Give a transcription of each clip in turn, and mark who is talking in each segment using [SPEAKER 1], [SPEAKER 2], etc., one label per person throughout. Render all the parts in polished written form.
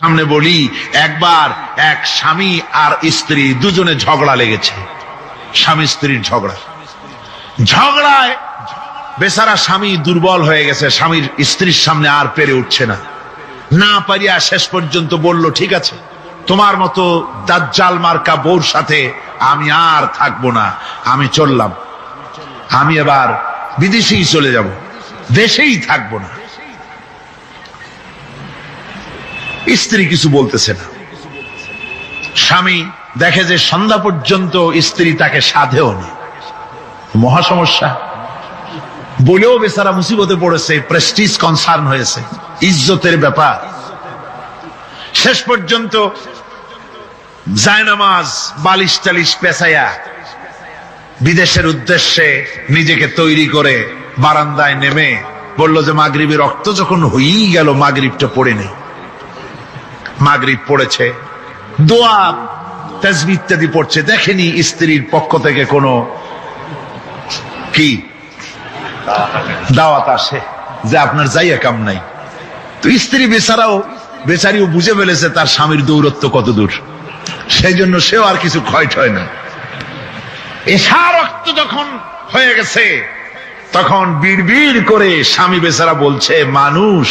[SPEAKER 1] সামনে বলি, একবার এক স্বামী আর স্ত্রী দুজনে ঝগড়া লেগেছে। স্বামী স্ত্রীর ঝগড়ায় বেচারা স্বামী দুর্বল হয়ে গেছে, স্বামীর স্ত্রীর সামনে আর পেরে উঠছে না। না পারিয়া শেষ পর্যন্ত বলল, ঠিক আছে, তোমার মতো দাজ্জাল মার্কা বউর সাথে আমি আর থাকবো না, আমি চললাম, আমি এবার বিদেশেই চলে যাব, দেশেই থাকবো না। স্ত্রী কিছু বলতেছে না। স্বামী দেখে যে সন্ধ্যা পর্যন্ত স্ত্রী তাকে সাধেও না, মহা সমস্যা। বলেও বেচারা মুসিবতে পড়েছে, প্রেস্টিজ কনসার্ন হয়েছে, ইজ্জতের ব্যাপার। শেষ পর্যন্ত জায়নামাজ বালিশ টালিশ পেছাইয়া বিদেশের উদ্দেশ্যে নিজেকে তৈরি করে বারান্দায় নেমে বলল যে মাগরিবের রক্ত যখন হয়েই গেল, মাগরিবটা পড়ে নেই। মাগরিব পড়েছে, দোয়া তাসবিহ ইত্যাদি পড়ছে, দেখেনি স্ত্রীর পক্ষ থেকে কোনো কি দাওয়াত আসে যে আপনার যাইয়া কাম নাই। তো স্ত্রী বেচারিও বুঝে ফেলেছে তার স্বামীর দৌরত্ব কত দূর, সেই জন্য সেও আর কিছু ক্ষয় হয় না। এশা রক্ত যখন হয়ে গেছে তখন বিড়বিড় করে স্বামী বেচারা বলছে, মানুষ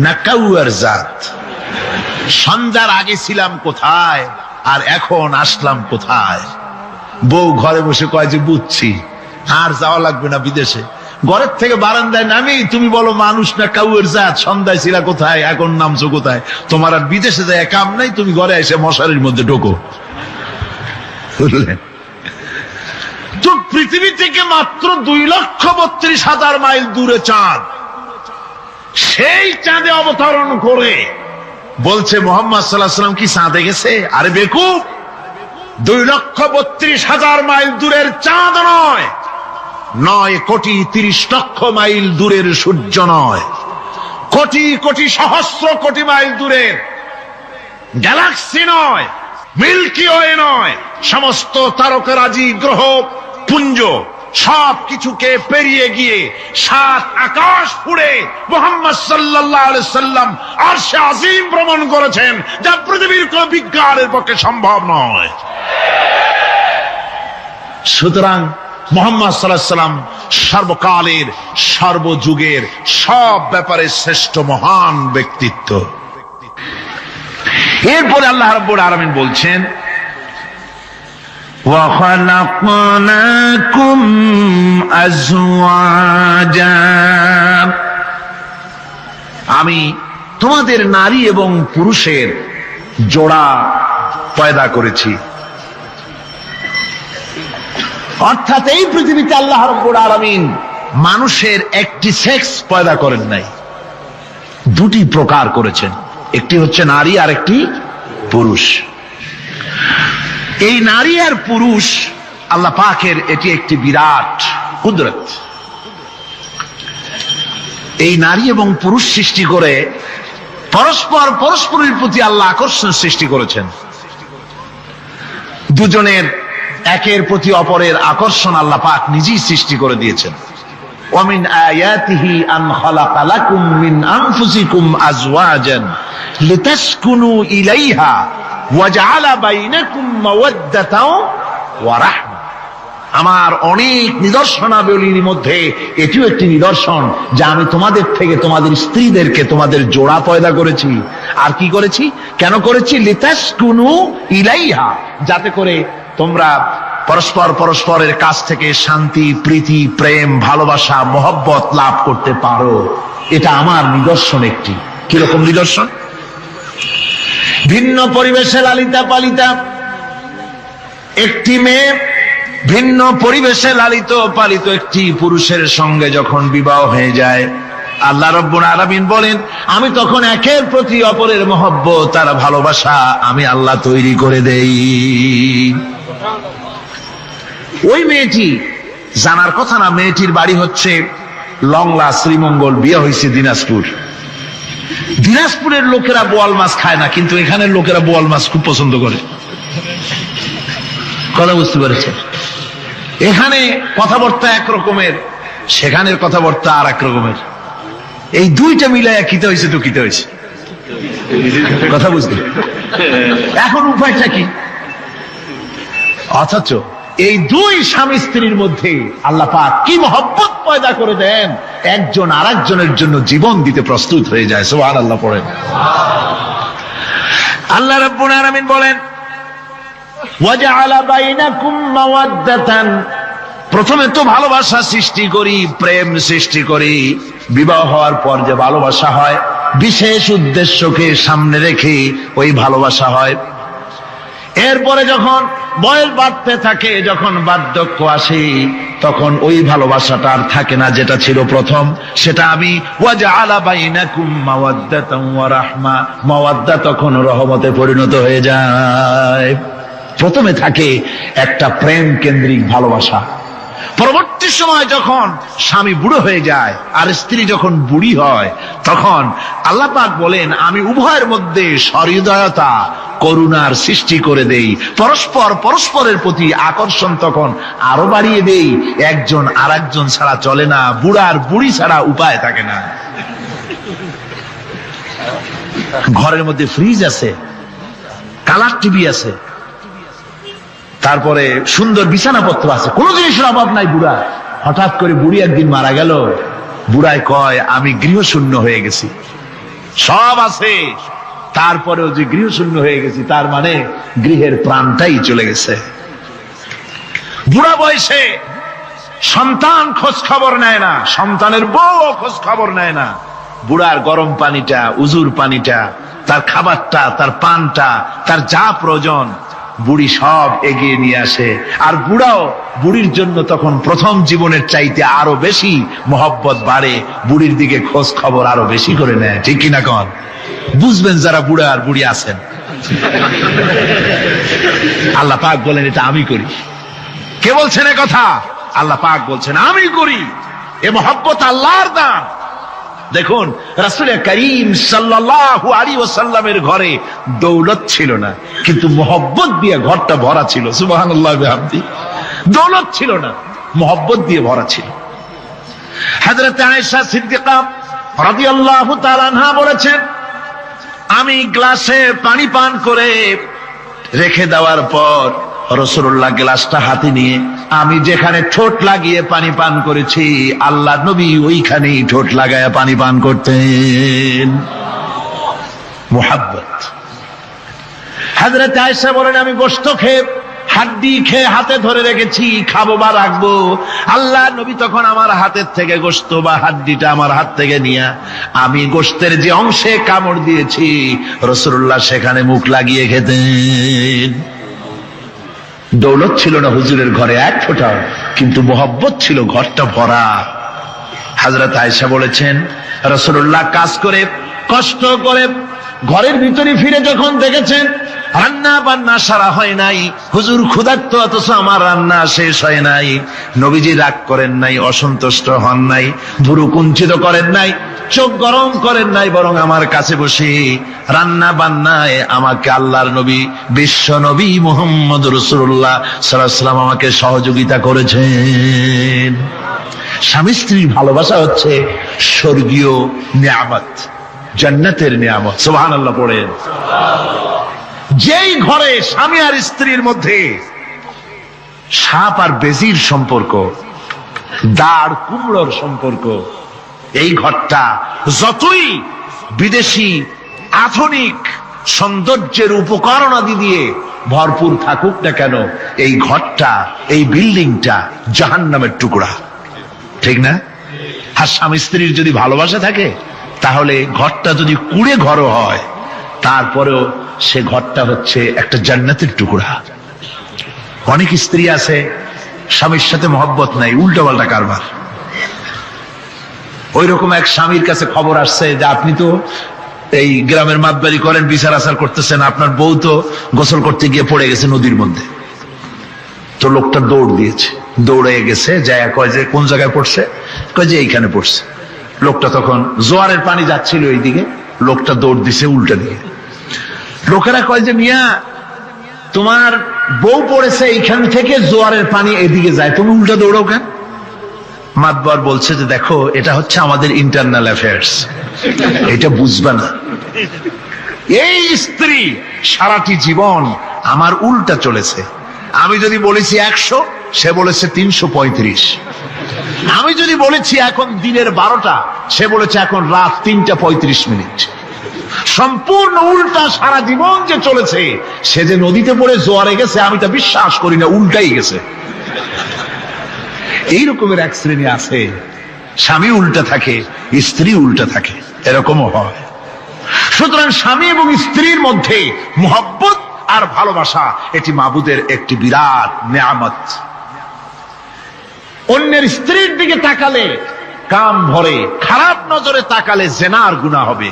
[SPEAKER 1] নাকাউয়ার জাত, সন্ধ্যার আগে ছিলাম কোথায় আর এখন আসলাম কোথায়। বউ ঘরে বসে কয় যে বুঝছি, আর যাওয়া লাগবে না বিদেশে। ঘরের থেকে বারান্দায় নামি তুমি বলো মানুষ না কাউয়ের জাত, সন্ধ্যায় ছিলা কোথায়, এখন নামছো কোথায়। তোমার আর বিদেশে যায় কাম নাই, তুমি ঘরে এসে মশারির মধ্যে ঢোকো। বুঝলেন? তো পৃথিবী থেকে মাত্র 2,32,000 মাইল দূরে চাঁদ, সেই চাঁদে অবতরণ করে বলছে মোহাম্মদ সাল্লাল্লাহু আলাইহি ওয়াসাল্লাম কি চাঁদে গেছে? আরে বেকুব, 2,32,000 মাইল দূরের চাঁদ নয়, 9,30,00,000 মাইল দূরের সূর্য নয়, কোটি কোটি সহস্র কোটি মাইল দূরের গ্যালাক্সি নয়, মিল্কি ওয়ে নয়, সমস্ত তারকারাজি গ্রহ পুঞ্জ সব কিছুকে পেরিয়ে গিয়ে 7 আকাশ ফুড়ে মুহাম্মদ সাল্লাল্লাহু আলাইহি সাল্লাম আরশে আজিম ভ্রমণ করেছেন, যা পৃথিবীর কোন বিজ্ঞানের পক্ষে সম্ভব নয়। সুতরাং মুহাম্মদ সাল্লাল্লাহু আলাইহি সাল্লাম সর্বকালের সর্বযুগের সব ব্যাপারে শ্রেষ্ঠ মহান ব্যক্তিত্ব। এরপরে আল্লাহ রাব্বুল আলামিন বলছেন, وَخَلَقْنَاكُمْ أَزْوَاجًا, আমি তোমাদের নারী এবং পুরুষের জোড়া পয়দা করেছি। অর্থাৎ এই পৃথিবীতে আল্লাহ রাব্বুল আলামিন মানুষের একটি সেক্স পয়দা করেন নাই, দুটি প্রকার করেছেন, একটি হচ্ছে নারী আর একটি পুরুষ। এই নারী আর পুরুষ আল্লাহ পাকের এটি একটি বিরাট কুদরত। এই নারী এবং পুরুষ সৃষ্টি করে পরস্পরের প্রতি আল্লাহ আকর্ষণ সৃষ্টি করেছেন। দুজনের একের প্রতি অপরের আকর্ষণ আল্লাহ পাক নিজেই সৃষ্টি করে দিয়েছেন। ওয়ামিন আয়াতিহি আন খালাকা লাকুম মিন আনফুসিকুম আজওয়াজান লিতাসকুনু ইলাইহা ওয়াজআলা বাইনাকুম মাওয়াদ্দাতাও ওয়া রাহমা। আমার অনেক নিদর্শনাবলীর মধ্যে এটিও একটি নিদর্শন যে আমি তোমাদের থেকে তোমাদের স্ত্রীদেরকে তোমাদের জোড়া পয়দা করেছি। আর কি করেছি, কেন করেছি? লিতাসকুনু ইলাইহা, যাতে করে তোমরা পরস্পরের কাছ থেকে শান্তি, প্রীতি, প্রেম, ভালোবাসা, মহব্বত লাভ করতে পারো। এটা আমার নিদর্শন একটি। কিরকম নিদর্শন? ভিন্ন পরিবেশে লালিতা পালিতা একটি মেয়ে ভিন্ন পরিবেশে লালিত পালিত একটি পুরুষের সঙ্গে যখন বিবাহ হয়ে যায়, আল্লাহ রাব্বুল আলামিন বলেন আমি তখন একের প্রতি অপরের মহব্বত আর ভালোবাসা আমি আল্লাহ তৈরি করে দেই। ওই মেয়েটি জানার কথা না, মেয়েটির বাড়ি হচ্ছে লংলা, শ্রীমঙ্গল, বিয়ে হয়েছে দিনাজপুর। দিনাজপুরের লোকেরা বোয়াল মাছ খায় না, কিন্তু এখানের লোকেরা বোয়াল মাছ খুব পছন্দ করে। কথা বুঝতে পেরেছে? এখানে কথাবার্তা একরকমের, সেখানের কথাবার্তা আর এক রকমের। এই দুইটা মিলাইয়া কিতে হয়েছে তো কিতে হয়েছে। কথা বুঝতে, এখন উপায়টা কি? অথচ এই দুই স্বামী স্ত্রীর মধ্যে আল্লাহ পাক কি মহব্বত পয়দা করে দেন, একজন আরেকজনের জন্য জীবন দিতে প্রস্তুত হয়ে যায়। সুবহানাল্লাহ পড়েন। আল্লাহ রাব্বুল আলামিন বলেন, ওয়াজআলা বাইনাকুম মাওয়াদ্দাতান, প্রথমে তো ভালোবাসা সৃষ্টি করি, প্রেম সৃষ্টি করি, বিবাহ হওয়ার পর যে ভালোবাসা হয় বিশেষ উদ্দেশ্যকে সামনে রেখে ওই ভালোবাসা হয়। এরপরে যখন বয়স বাড়তে থাকে, যখন বার্ধক্য আসে, তখন ওই ভালোবাসাটা আর থাকে না যেটা ছিল প্রথম, সেটা আমি ওয়াজআলা বাইনাকুম মাওয়াদ্দাতান ওয়া রাহমা, মাওয়াদ্দা তখন রহমতে পরিণত হয়ে যায়। প্রথমে থাকে একটা প্রেম কেন্দ্রিক ভালোবাসা, পরবর্তী সময় যখন স্বামী বুড়ো হয়ে যায় আর স্ত্রী যখন বুড়ি হয়, তখন আল্লাহ পাক বলেন আমি উভয়ের মধ্যে সহৃদয়তা করুণার সৃষ্টি করে দেই, পরস্পরের প্রতি আকর্ষণ তখন আরো বাড়িয়ে দেই। একজন আরেকজন ছাড়া চলে না, বুড়ার বুড়ি ছাড়া উপায় থাকে না। ঘরের মধ্যে ফ্রিজ আছে, কালার টিভি আছে, তারপরে সুন্দর বিছানাপত্র আছে, কোন জিনিসের অভাব নাই বুড়া। হঠাৎ করে বুড়ি একদিন মারা গেল, বুড়ায় কয় আমি গৃহশূন্য হয়ে গেছি। সব আছে, তারপরেও যে গৃহশূন্য হয়ে গেছি, তার মানে গৃহের প্রাণটাই চলে গেছে। বুড়া বয়সে সন্তান খোঁজ খবর নেয় না, সন্তানের বউ খোঁজ খবর নেয় না। বুড়ার গরম পানিটা, উজুর পানিটা, তার খাবারটা, তার পানটা, তার যা প্রয়োজন বুড়ি সব এগিয়ে নিয়ে আসে। আর বুড়াও বুড়ির জন্য তখন প্রথম জীবনের চাইতে আরো বেশি মহব্বত বাড়ে, বুড়ির দিকে খোঁজ খবর আরো বেশি করে নেয়। ঠিক কিনা কন? বুঝবেন যারা বুড়া আর বুড়ি আছেন। আল্লাহ পাক বলেন এটা আমি করি। কে বলছেন এ কথা? আল্লাহ পাক বলছেন আমি করি। এ মহব্বত আল্লাহর দান। দেখুন রাসূল করিম সাল্লাল্লাহু আলাইহি ওয়াসাল্লামের ঘরে দৌলত ছিল না, কিন্তু মহব্বত দিয়ে ঘরটা ভরা ছিল। সুবহানাল্লাহ বিহামদি। দৌলত ছিল না, মহব্বত দিয়ে ভরা ছিল। হযরত আয়েশা সিদ্দিকা রাদিয়াল্লাহু তাআলা আনহা বলেছেন, আমি গ্লাসে পানি পান করে রেখে দেওয়ার পর রাসূলুল্লাহ গ্লাসটা হাতে নিয়ে আমি যেখানে ঠোঁট লাগিয়ে পানি পান করেছি, আল্লাহ নবী ওইখানেই ঠোঁট লাগায়া পানি পান করতেন। মুহাব্বত। হযরত আয়েশা বলেন আমি গোশত খেয়ে হাড্ডি খেয়ে হাতে ধরে রেখেছি, খাবো বা রাখবো, আল্লাহ নবী তখন আমার হাতের থেকে গোশত বা হাড্ডিটা আমার হাত থেকে নিয়ে আমি গোশতের যে অংশে কামড় দিয়েছি রাসূলুল্লাহ সেখানে মুখ লাগিয়ে খেতেন। দৌলত ছিল না হুজুরের ঘরে এক ফোঁটাও, কিন্তু মোহব্বত ছিল ঘরটা ভরা। হযরত আয়েশা বলেছেন রাসূলুল্লাহ কাজ করে কষ্ট করে ঘরের ভিতরে ফিরে যখন দেখেছেন রান্না বান্না সারা হয় নাই, হুজুর ক্ষুধার্ত অথচ আমার রান্না শেষ হয় নাই, নবীজি রাগ করেন নাই, অসন্তুষ্ট হন নাই, ভুরু কুঞ্চিত করেন নাই, চোখ গরম করেন নাই, বরং আমার কাছে বসে রান্না বান্নায় আমাকে আল্লাহর নবী বিশ্ব নবী মুহাম্মদ রাসূলুল্লাহ সাল্লাল্লাহু আলাইহি ওয়াসাল্লাম আমাকে সহযোগিতা করেছেন। স্বামী স্ত্রীর ভালোবাসা হচ্ছে স্বর্গীয় নিয়ামত, জান্নাতের নিয়ামত। সুবহানাল্লাহ পড়েন। যেই ঘরে স্বামী আর স্ত্রীর মধ্যে সাপ আর বেজির সম্পর্ক, দাঁড় কুমড়োর সম্পর্ক, এই ঘরটা যতই বিদেশি আধুনিক সৌন্দর্যের উপকরণাদি দিয়ে ভরপুর থাকুক না কেন, এই ঘরটা, এই বিল্ডিংটা জাহান্নামের টুকরা। ঠিক না? আর স্বামী স্ত্রীর যদি ভালোবাসা থাকে, তাহলে ঘরটা যদি কুড়ে ঘরও হয়, তারপরেও সে ঘরটা হচ্ছে একটা জান্নাতের টুকরা। অনেক স্ত্রী আছে স্বামীর সাথে মহব্বত নাই, উল্টো পাল্টা কারবার। ওই রকম এক স্বামীর কাছে খবর আসছে যে আপনি তো এই গ্রামের মাতবাড়ি করেন, বিচার আচার করতেছেন, আপনার বউ তো গোসল করতে গিয়ে পড়ে গেছে নদীর মধ্যে। তো লোকটা দৌড় দিয়েছে, দৌড়ে গেছে, যায় কয় যে কোন জায়গায় পড়ছে, কয় যে এইখানে পড়ছে। লোকটা তখন জোয়ারের পানি যাচ্ছিল এইদিকে, লোকটা দৌড় দিছে উল্টা দিকে। লোকেরা কয় যে মিয়া তোমার বউ পড়েছে এইখান থেকে জোয়ারের পানি এদিকে যায়, তুমি উল্টা দৌড়াও কেন? মাতবার বলছে যে দেখো এটা হচ্ছে আমাদের ইন্টারনাল অ্যাফেয়ার্স, এটা বুঝবা না। এই স্ত্রী সারাটি জীবন আমার উল্টা চলেছে। আমি যদি বলেছি 100, সে বলেছে 335। আমি যদি বলেছি এখন দিনের 12টা, সে বলেছে এখন রাত 3:35। সম্পূর্ণ উল্টা সারা জীবন যে চলেছে। সে যে নদীতে পড়ে জোয়ারে গেছে আমি তা বিশ্বাস করি না, উল্টাই গেছে। এই রকমের এক শ্রেণী আছে, স্বামী উল্টা থাকে, স্ত্রী উল্টা থাকে, এরকমও হয়। সুতরাং স্বামী এবং স্ত্রীর মধ্যে মহব্বত আর ভালোবাসা এটি মাবুদের একটি বিরাট নেয়ামত। অন্যের স্ত্রীর দিকে তাকালে কাম ভরে, খারাপ নজরে তাকালে জেনার গুনাহ হবে।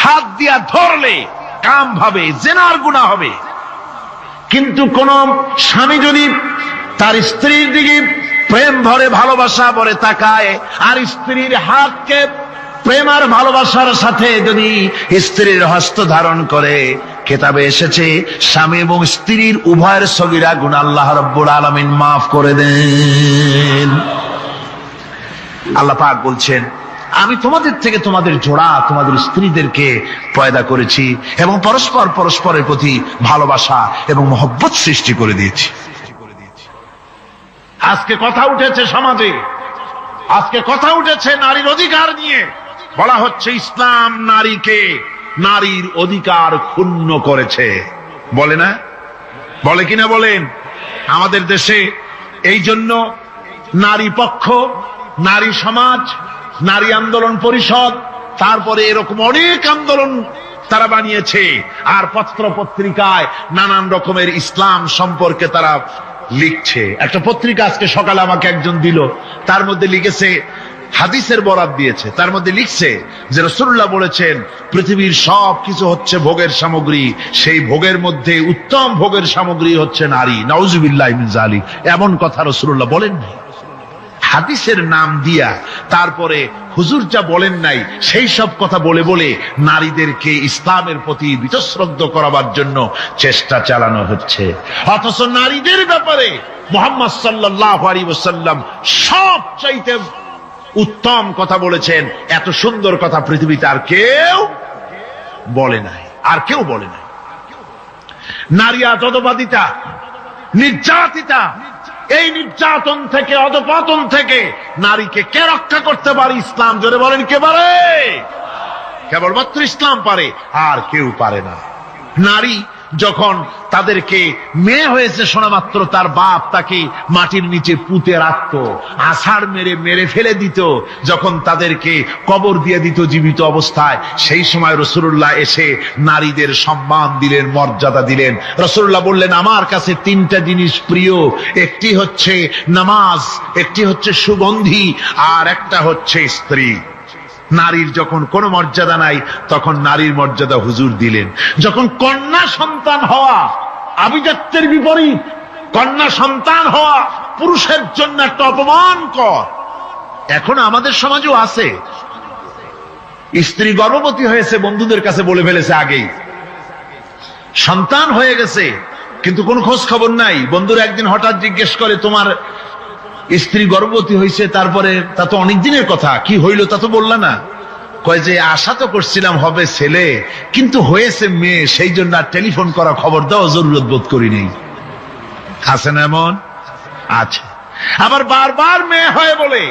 [SPEAKER 1] হাত দিয়া ধরলে কাম ভাবে জেনার গুনাহ হবে। কিন্তু কোন স্বামী যদি তার স্ত্রীর দিকে প্রেম ভরে ভালোবাসা ভরে তাকায়, আর স্ত্রীর হাতকে প্রেম আর ভালোবাসার সাথে যদি স্ত্রীর হস্ত ধারণ করে, কিতাবে এসেছে স্বামী এবং স্ত্রীর উভয়ের সগীরা গুনাহ আল্লাহ রাব্বুল আলামিন মাফ করে দেন। আল্লাহ পাক বলছেন, আমি তোমাদের থেকে তোমাদের জোড়া, তোমাদের স্ত্রীদেরকে পয়দা করেছি এবং পরস্পর পরস্পরের প্রতি ভালোবাসা এবং মহব্বত সৃষ্টি করে দিয়েছি। আজকে কথা উঠেছে সমাজে, আজকে কথা উঠেছে নারীর অধিকার নিয়ে। বলা হচ্ছে ইসলাম নারীকে, নারীর অধিকার ক্ষুণ্ণ করেছে। বলে না? বলে কিনা বলেন? আমাদের দেশে এই জন্য নারী পক্ষ, নারী সমাজ, নারী আন্দোলন পরিষদ, তারপরে এরকম অনেক আন্দোলন তারা বানিয়েছে। আর পত্র পত্রিকায় নানান রকমের ইসলাম সম্পর্কে তারা লিখছে। একটা পত্রিকা আজকে সকালে আমাকে একজন দিল, তার মধ্যে লিখেছে, হাদিসের বরাত দিয়েছে, তার মধ্যে লিখছে যে রাসূলুল্লাহ বলেছেন পৃথিবীর সব কিছু হচ্ছে ভোগের সামগ্রী, সেই ভোগের মধ্যে উত্তম ভোগের সামগ্রী হচ্ছে নারী। নাউযুবিল্লাহি মিন যালিক, এমন কথা রাসূলুল্লাহ বলেন নাই। হাদিসের নাম দিয়া তারপরে হুজুর যা বলেন নাই সেই সব কথা বলে বলে নারীদেরকে ইসলামের প্রতি বীতশ্রদ্ধ করাবার জন্য চেষ্টা চালানো হচ্ছে। অথচ নারীদের ব্যাপারে মুহাম্মদ সাল্লাল্লাহু আলাইহি ওয়াসাল্লাম সবচাইতে উত্তম কথা বলেছেন। এত সুন্দর কথা পৃথিবীতে আর কেউ বলে নাই, আর কেউ বলে নাই। নারী আজ অধঃপাতিতা, নির্যাতিতা। এই নির্যাতন থেকে, অধঃপতন থেকে নারীকে কে রক্ষা করতে পারে? ইসলাম। জোরে বলেন, কে পারে? কেবলমাত্র ইসলাম পারে, আর কেউ পারে না। নারী যখন তাদেরকে মেয়ে হয়েছে শোনা মাত্র তার বাপ তাকে মাটির নিচে পুঁতে রাখতো, আছাড় মেরে মেরে ফেলে দিত। যখন তাদেরকে কবর দিয়ে দিত জীবিত অবস্থায়, সেই সময় রাসূলুল্লাহ এসে নারীদের সম্মান দিলেন, মর্যাদা দিলেন। রাসূলুল্লাহ বললেন, আমার কাছে 3টা জিনিস প্রিয়, একটি হচ্ছে নামাজ, একটি হচ্ছে সুগন্ধি, আর একটা হচ্ছে স্ত্রী। নারীর যখন কোনো মর্যাদা নাই তখন নারীর মর্যাদা হুজুর দিলেন। যখন কন্যা সন্তান হওয়া আভিজাত্যের বিপরীত, কন্যা সন্তান হওয়া পুরুষের জন্য একটা অপমানকর। এখন আমাদের সমাজেও আছে, স্ত্রী গর্ভবতী হয়েছে, বন্ধুদের কাছে বলে ফেলেছে আগেই, সন্তান হয়ে গেছে, কিন্তু কোনো খোঁজ খবর নাই। বন্ধুরা একদিন হঠাৎ জিজ্ঞেস করে, তোমার স্ত্রী গর্ভবতী হয়েছে? তারপরে তা তো অনেক দিনের কথা, কি হইল তা তো বললা না। কয় যে আশা তো করছিলাম হবে ছেলে, কিন্তু হয়েছে মেয়ে, সেই জন্য আর টেলিফোন করা, খবর দেওয়া জরুরত বোধ করিনি। আছে না এমন? আছে। আবার বারবার মেয়ে হয় বলে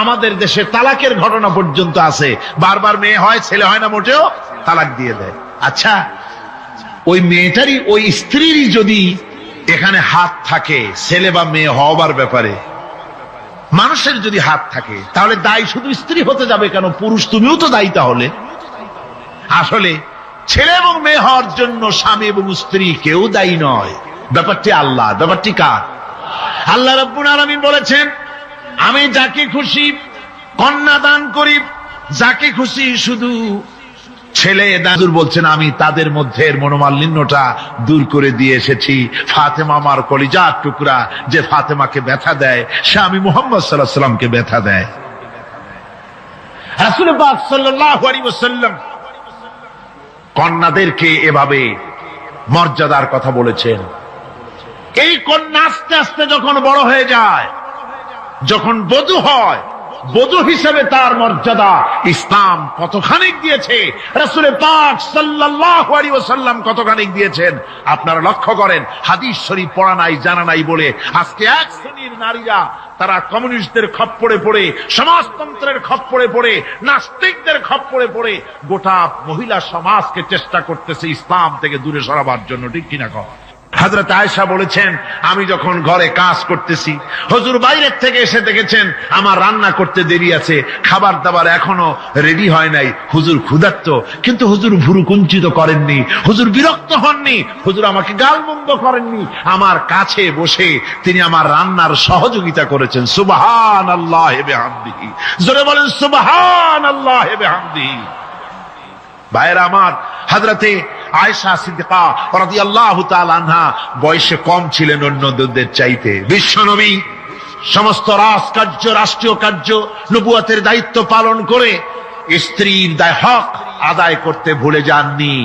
[SPEAKER 1] আমাদের দেশে তালাকের ঘটনা পর্যন্ত আছে। বারবার মেয়ে হয়, ছেলে হয় না মোটেও, তালাক দিয়ে দেয়। আচ্ছা, ওই মেয়েটারই, ওই স্ত্রীরই যদি এখানে হাত থাকে ছেলে বা মেয়ে হওয়ার ব্যাপারে, মানুষের যদি হাত থাকে, তাহলে দায়ী শুধু স্ত্রী হতে যাবে কেন? পুরুষ তুমিও তো দায়ী। তাহলে আসলে ছেলে এবং মেয়ে হওয়ার জন্য স্বামী এবং স্ত্রী কেউ দায়ী নয়। ব্যাপারটি আল্লাহ। ব্যাপারটি কার? আল্লাহ রাব্বুল আলামিন বলেছেন, আমি যাকে খুশি কন্যা দান করি, যাকে খুশি শুধু ছেলে দান। বলছেন, আমি তাদের মধ্যে মনোমালিন্যটা দূর করে দিয়ে এসেছি। ফাতেমা আমার কলিজার টুকরা, যে ফাতেমাকে ব্যথা দেয় সে আমি মুহাম্মদ সাল্লাল্লাহু আলাইহি ওয়াসাল্লামকে ব্যথা দেয়। রাসূল পাক সাল্লাল্লাহু আলাইহি ওয়াসাল্লাম কন্যাদেরকে এভাবে মর্যাদার কথা বলেছেন। এই কন্যা আস্তে আস্তে যখন বড় হয়ে যায়, যখন বধূ হয়, বধূ হিসেবে তার মর্যাদা ইসলাম কতখানি দিয়েছে, রাসূল পাক সাল্লাল্লাহু আলাইহি ওয়াসাল্লাম কতখানি দিয়েছেন আপনারা লক্ষ্য করেন। হাদিস শরীফ পড়া নাই, জানা নাই বলে আজকে এক শ্রেণীর নারীরা তারা কমিউনিস্টদের খপ্পরে পড়ে, সমাজতন্ত্রের খপ্পরে পড়ে, নাস্তিকদের খপ্পরে পড়ে গোটা মহিলা সমাজকে চেষ্টা করতেছে ইসলাম থেকে দূরে সরাবার জন্য। ঠিক কিনা কও? হযরত আয়েশা বলেছেন, আমি যখন ঘরে কাজ করতেছি, হুজুর বাইরের থেকে এসে দেখেছেন আমার রান্না করতে দেরি আছে, খাবার দাবার এখনো রেডি হয় নাই, হুজুর ক্ষুধার্ত, কিন্তু হুজুর ভুরু কুঞ্চিত করেননি, হুজুর বিরক্ত হননি, হুজুর আমাকে গালমন্দ করেননি, আমার কাছে বসে তিনি আমার রান্নার সহযোগিতা করেছেন। সুবহানাল্লাহি ওয়া বিহামদিহি, জোরে বলেন সুবহানাল্লাহি ওয়া বিহামদিহি। ভাইরা আমার, হযরতে আয়েশা সিদ্দিকা রাদিয়াল্লাহু তাআলা আনহা বয়সে কম ছিলেন অন্যদের চাইতে। বিশ্বনবী সমস্ত রাজকার্য, রাষ্ট্রীয় কার্য, নবুয়তের দায়িত্ব পালন করে স্ত্রীর হক আদায় করতে ভুলে যাননি।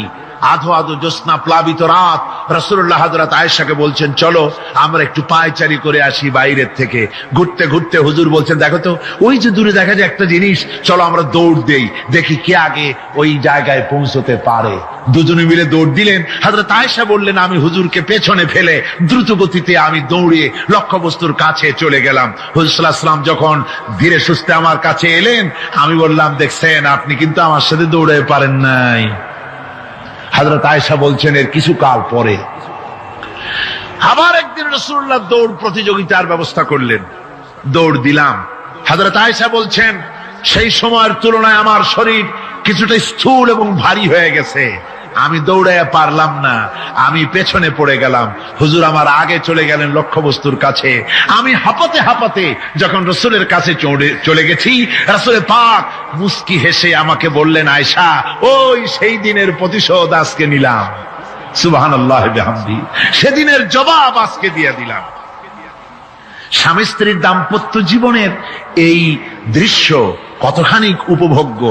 [SPEAKER 1] আধো আধো জ্যোৎস্না প্লাবিত রাত রাসূলুল্লাহ হযরত আয়েশাকে বলছেন, চলো আমরা একটু পায়চারি করে আসি বাইরের থেকে। ঘুরতে ঘুরতে হুজুর বলছেন, দেখো তো ওই যে দূরে দেখা যায় একটা জিনিস, চলো আমরা দৌড় দেই, দেখি কে আগে ওই জায়গায় পৌঁছতে পারে। দুজনে মিলে দৌড় দিলেন। হযরত আয়েশা বললেন, আমি হুজুরকে পেছনে ফেলে দ্রুত গতিতে আমি দৌড়ে লক্ষ্যবস্তুর কাছে চলে গেলাম। হুজুর সাল্লাল্লাহু আলাইহি ওয়াসাল্লাম যখন ধীরে সুস্থে আমার কাছে এলেন, আমি বললাম, দেখছেন আপনি কিন্তু আমার সাথে দৌড়ে পারেন নাই। হযরত আয়েশা বলছেন, এর কিছু কাল পরে আবার একদিন রাসূলুল্লাহ দৌড় প্রতিযোগিতার ব্যবস্থা করলেন, দৌড় দিলাম। হযরত আয়েশা বলছেন, সেই সময়ের তুলনায় আমার শরীর কিছুটা স্থূল এবং ভারী হয়ে গেছে, আমি দৌড়াইয়া পারলাম না, আমি পেছনে পড়ে গেলাম। হুজুর আমার আগে চলে গেলেন লক্ষ্যবস্তুর কাছে। আমি হাঁপাতে হাঁপাতে যখন রাসূলের কাছে চলে গেছি, রাসূল পাক মুস্কি হেসে আমাকে বললেন, আয়েশা, ওই সেই দিনের প্রতিশোধ আজকে নিলাম। সুবহানাল্লাহি ওয়া বিহামদিহি, সেদিনের জবাব আজকে দিয়ে দিলাম। স্বামী স্ত্রীর দাম্পত্য জীবনের এই দৃশ্য কতখানি উপভোগ্য।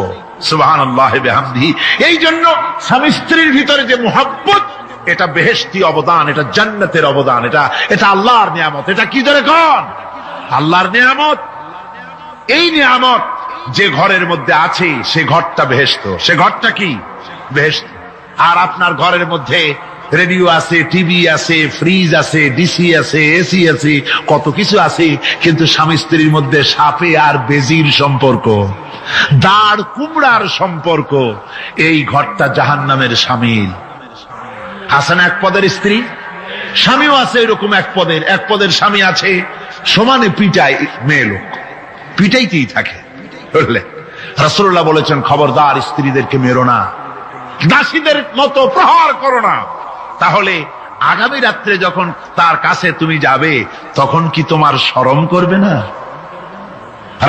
[SPEAKER 1] সুবহানাল্লাহি ওয়া বিহামদিহি। এই জন্য স্বামী স্ত্রীর ভিতরে যে মুহাব্বত, এটা বেহেশতি অবদান, এটা জান্নাতের অবদান, এটা আল্লাহর নিয়ামত। এটা কি ধরে কোন? আল্লাহর নিয়ামত। এই নিয়ামত যে ঘরের মধ্যে আছে সে ঘরটা বেহেশত। সে ঘরটা কি? বেহেশত। আর আপনার ঘরের মধ্যে রেডিও আছে, টিভি আছে, ফ্রিজ আছে, ডিসি আছে, এসি আছে, কত কিছু আছে, কিন্তু স্বামী স্ত্রীর মধ্যে সাপে আর বেজির সম্পর্ক, দাঁড় কুমড়ার সম্পর্ক। এই ঘরটা জাহান্নামের শামিল। আছেন এক পদের স্ত্রী, স্বামীও আছে এরকম এক পদের স্বামী আছে, সমানে পিটায় মেয়ে লোক, পিটাইতেই থাকে। রাসূলুল্লাহ বলেছেন, খবরদার স্ত্রীদেরকে মেরো না, দাসীদের মতো প্রহার করো না, তাহলে আগামী রাত্রে যখন তার কাছে তুমি যাবে তখন কি তোমার শরম করবে না?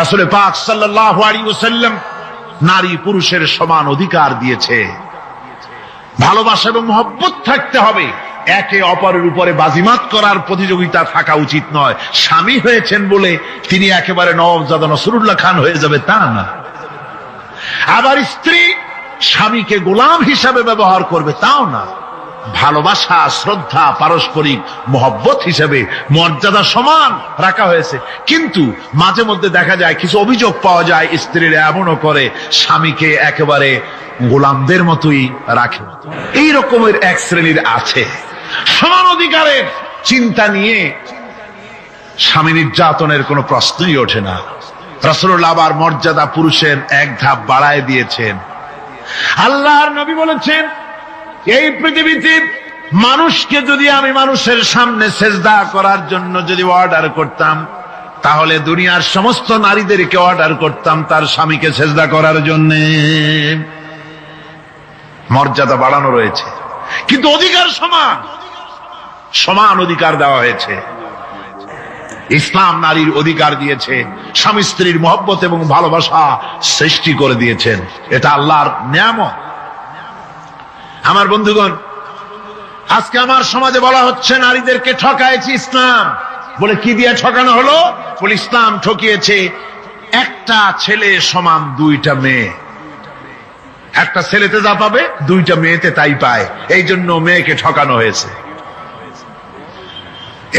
[SPEAKER 1] রাসূল পাক সাল্লাল্লাহু আলাইহি ওয়াসাল্লাম নারী পুরুষের সমান অধিকার দিয়েছে। ভালোবাসা এবং মহব্বত থাকতে হবে, একে অপরের উপরে বাজিমাত করার প্রতিযোগিতা থাকা উচিত নয়। স্বামী হয়েছেন বলে তিনি একেবারে নওয়াবজাদা নসরুল্লাহ খান হয়ে যাবে তা না। আবার স্ত্রী স্বামীকে গোলাম হিসাবে ব্যবহার করবে তাও না। ভালোবাসা, শ্রদ্ধা, পারস্পরিক মহব্বত হিসেবে মর্যাদা সমান রাখা হয়েছে। কিন্তু মাঝে মধ্যে দেখা যায়, কিছু অভিযোগ পাওয়া যায়, স্ত্রীরা এমনও করে স্বামীকে একেবারে গোলামদের মতোই রাখে। এই রকমের এক শ্রেণীর আছে। সমান অধিকারের চিন্তা নিয়ে স্বামী নির্যাতনের কোনো প্রশ্নই ওঠে না। রাসূলুল্লাহ আবার মর্যাদা পুরুষের এক ধাপ বাড়ায় দিয়েছেন। আল্লাহর নবী বলেছেন, এই পৃথিবীতে মানুষকে যদি আমি মানুষের সামনে সেজদা করার জন্য যদি অর্ডার করতাম, তাহলে দুনিয়ার সমস্ত নারীদেরকে অর্ডার করতাম তার স্বামীকে সেজদা করার জন্য। মর্যাদা বাড়ানো রয়েছে, কিন্তু অধিকার সমান, সমান অধিকার দেওয়া হয়েছে। ইসলাম নারীর অধিকার দিয়েছে, স্বামী স্ত্রীর মহব্বত এবং ভালোবাসা সৃষ্টি করে দিয়েছেন। এটা আল্লাহর নিয়ামত। আমার বন্ধুগণ, আজকে আমার সমাজে বলা হচ্ছে নারীদেরকে ঠকাইছে ইসলাম। বলে কি দিয়ে ঠকানো হলো? বলে ইসলাম ঠকিয়েছে একটা ছেলে সমান দুইটা মেয়ে। একটা ছেলেতে যা পাবে দুইটা মেয়েতে তাই পায়, এই জন্য মেয়েকে ঠকানো হয়েছে।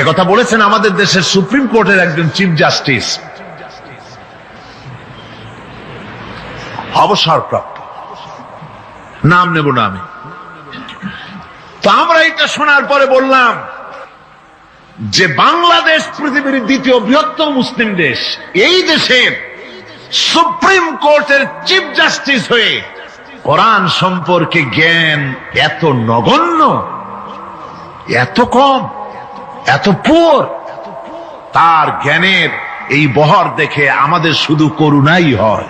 [SPEAKER 1] একথা বলেছেন আমাদের দেশের সুপ্রিম কোর্টের একজন চিফ জাস্টিস। অবসরপ্রাপ্ত, নাম নেব না আমি। তো আমরা এটা শোনার পরে বললাম যে বাংলাদেশ পৃথিবীর দ্বিতীয় বৃহত্তম মুসলিম দেশ, এই দেশের সুপ্রিম কোর্টের চিফ জাস্টিস হয়ে কোরআন সম্পর্কে জ্ঞান এত নগণ্য, এত কম, এত পুয়ার, তার জ্ঞানের এই বহর দেখে আমাদের শুধু করুণাই হয়।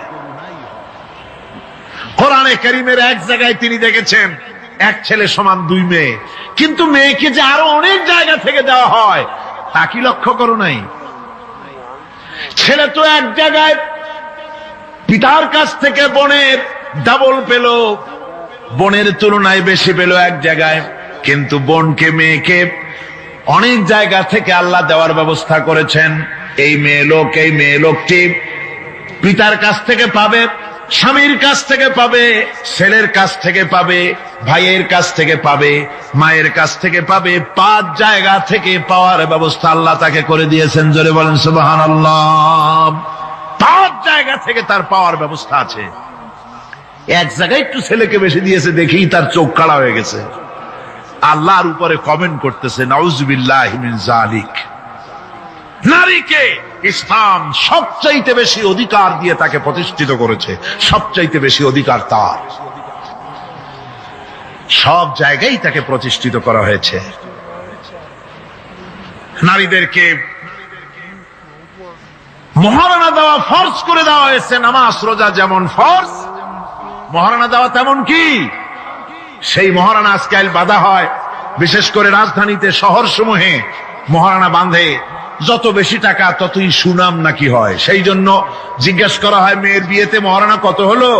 [SPEAKER 1] কোরআনে কারীমের এক জায়গায় তিনি দেখেছেন এক ছেলে সমান 2 মেয়ে, কিন্তু মেয়েকে যে আরো অনেক জায়গা থেকে দেওয়া হয় তা কি লক্ষ্য করো নাই? ছেলে তো এক জায়গায় পিতার কাছ থেকে বোনের ডাবল পেল, বোনের তুলনায় বেশি পেল এক জায়গায়, কিন্তু বোনকে মেয়েকে অনেক জায়গা থেকে আল্লাহ দেওয়ার ব্যবস্থা করেছেন। এই মেয়ে লোকটি পিতার কাছ থেকে পাবে, স্বামীর কাছ থেকে পাবে, ছেলের কাছ থেকে পাবে, ভাইয়ের কাছ থেকে পাবে, মায়ের কাছ থেকে পাবে, 5 জায়গা থেকে পাওয়ার ব্যবস্থা আল্লাহ তাকে করে দিয়েছেন। জোরে বলেন সুবহানাল্লাহ। 5 জায়গা থেকে তার পাওয়ার ব্যবস্থা আছে। এক জায়গায় একটু ছেলেকে বেশি দিয়েছে দেখেই তার চোখ কাড়া হয়ে গেছে। আল্লাহর উপরে কমেন্ট করতেছে, নাউযুবিল্লাহি মিন যালিক। নারীকে ইসলাম সবচাইতে বেশি অধিকার দিয়ে তাকে প্রতিষ্ঠিত করেছে, সবচাইতে বেশি অধিকার তার, সব জায়গায় তাকে প্রতিষ্ঠিত করা হয়েছে। নারীদেরকে মহারণা দেওয়া ফরজ করে দেওয়া হয়েছে। নামাজ রোজা যেমন ফরজ, মহারণা দেওয়া তেমন কি? সেই মহারণা আজকাল বাঁধা হয়, বিশেষ করে রাজধানীতে, শহর সমূহে মহারণা বাঁধে। যত বেশি টাকা ততই সুনাম নাকি হয়। সেই জন্য জিজ্ঞেস করা হয়, মেয়ের বিয়েতে মহারণা কত হলো?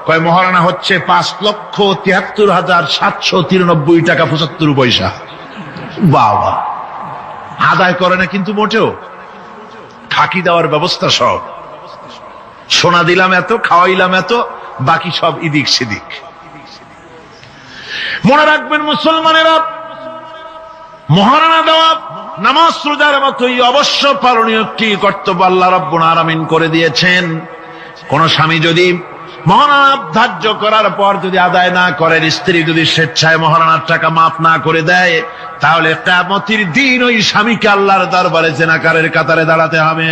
[SPEAKER 1] কয় মহারণা হচ্ছে 5,73,793 টাকা 75 পয়সা। বাবা, আদায় করে না কিন্তু মোটেও, ফাঁকি দেওয়ার ব্যবস্থা সব। সোনা দিলাম এত, খাওয়াইলাম এত, বাকি সব ইদিক সিদিক। মনে রাখবেন মুসলমানেরা, মহারণা দেওয়া নামাজ রোজার মতোই অবশ্য পালনীয় একটি কর্তব্য আল্লাহ রাব্বুল আলামিন করে দিয়েছেন। কোন স্বামী যদি মহারণা ধার্য করার পর যদি আদায় না করেন, স্ত্রী যদি স্বেচ্ছায় মহারণার টাকা মাফ না করে দেয়, তাহলে কিয়ামতের দিন ওই স্বামীকে আল্লাহর দরবারে জেনাকারের কাতারে দাঁড়াতে হবে।